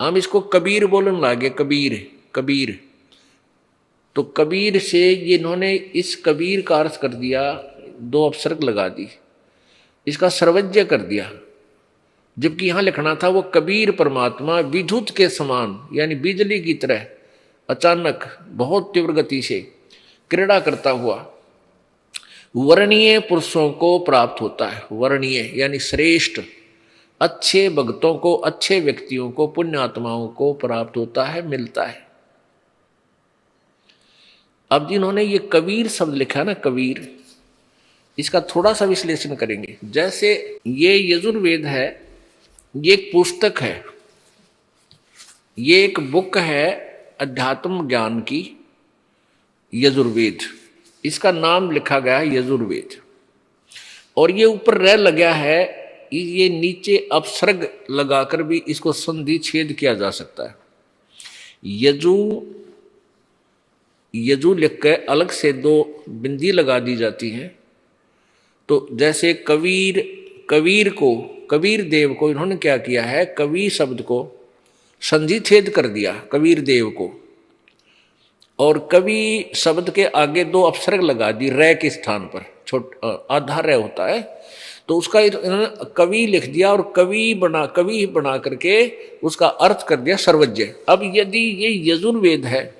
हम इसको कबीर बोलने लगे, कबीर कबीर। तो कबीर से ये इन्होंने इस कबीर का अर्थ कर दिया, 2 अपसर्ग लगा दी, इसका सर्वज्ञ कर दिया। जबकि यहाँ लिखना था वो कबीर परमात्मा विद्युत के समान, यानी बिजली की तरह अचानक बहुत तीव्र गति से क्रीड़ा करता हुआ वर्णीय पुरुषों को प्राप्त होता है। वर्णीय यानी श्रेष्ठ, अच्छे भक्तों को, अच्छे व्यक्तियों को, पुण्य आत्माओं को प्राप्त होता है, मिलता है। अब जिन्होंने ये कबीर शब्द लिखा ना, कबीर, इसका थोड़ा सा विश्लेषण करेंगे। जैसे ये यजुर्वेद है, ये एक पुस्तक है, ये एक बुक है अध्यात्म ज्ञान की, यजुर्वेद, इसका नाम लिखा गया है यजुर्वेद। और ये ऊपर रह लगा है, ये नीचे अपसर्ग लगाकर भी इसको संधि छेद किया जा सकता है। यजु लिख के अलग से 2 बिंदी लगा दी जाती हैं। तो जैसे कबीर, कबीर को, कबीर देव को इन्होंने क्या किया है, कवि शब्द को संधि छेद कर दिया, कबीर देव को, और कवि शब्द के आगे 2 अपसर्ग लगा दी रे के स्थान पर, आधा रे होता है, तो उसका इन्होंने कवि लिख दिया और कवि बना करके उसका अर्थ कर दिया सर्वज्ञ। अब यदि ये यजुर्वेद है,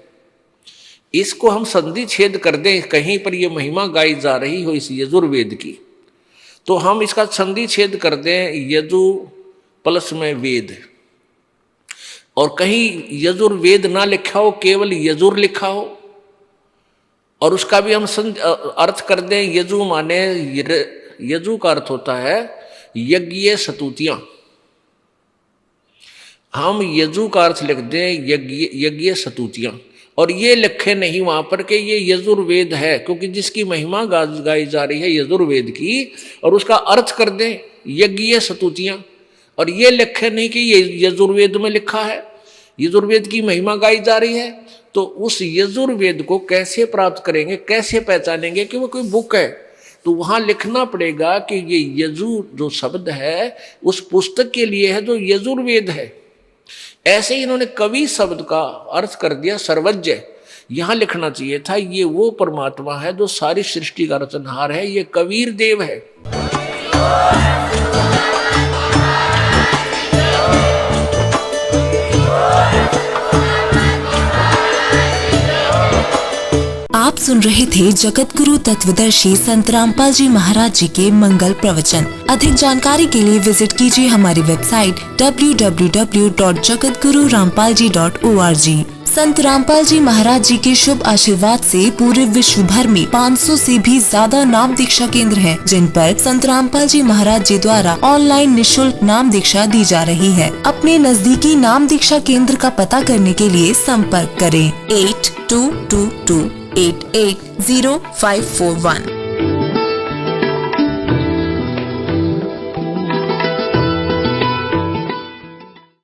इसको हम संधि छेद कर दें, कहीं पर ये महिमा गाई जा रही हो इस यजुर्वेद की, तो हम इसका संधि छेद कर दें यजु प्लस में वेद, और कहीं यजुर्वेद ना लिखा हो, केवल यजुर लिखा हो, और उसका भी हम अर्थ कर दें यजु माने, यजु का अर्थ होता है यज्ञ स्तुतियां, हम यजु का अर्थ लिख दें यज्ञ स्तुतियां, और ये लिखे नहीं वहां पर कि ये यजुर्वेद है, क्योंकि जिसकी महिमा गाई जा रही है यजुर्वेद की, और उसका अर्थ कर दें यज्ञ स्तुतियां, और ये लिखे नहीं कि ये यजुर्वेद में लिखा है, यजुर्वेद की महिमा गाई जा रही है, तो उस यजुर्वेद को कैसे प्राप्त करेंगे, कैसे पहचानेंगे कि वो कोई बुक है? तो वहां लिखना पड़ेगा कि ये यजु जो शब्द है उस पुस्तक के लिए है जो यजुर्वेद है। ऐसे ही इन्होंने कवि शब्द का अर्थ कर दिया सर्वज्ञ। यहां लिखना चाहिए था ये वो परमात्मा है जो सारी सृष्टि का रचनहार है, ये कबीर देव है। आप सुन रहे थे जगत गुरु तत्वदर्शी संत रामपाल जी महाराज जी के मंगल प्रवचन। अधिक जानकारी के लिए विजिट कीजिए हमारी वेबसाइट www.jagatgururampalji.org। संत रामपाल जी महाराज जी के शुभ आशीर्वाद से पूरे विश्व भर में 500 से भी ज्यादा नाम दीक्षा केंद्र हैं, जिन पर संत रामपाल जी महाराज जी द्वारा ऑनलाइन निःशुल्क नाम दीक्षा दी जा रही है। अपने नजदीकी नाम दीक्षा केंद्र का पता करने के लिए संपर्क करें 8222880541।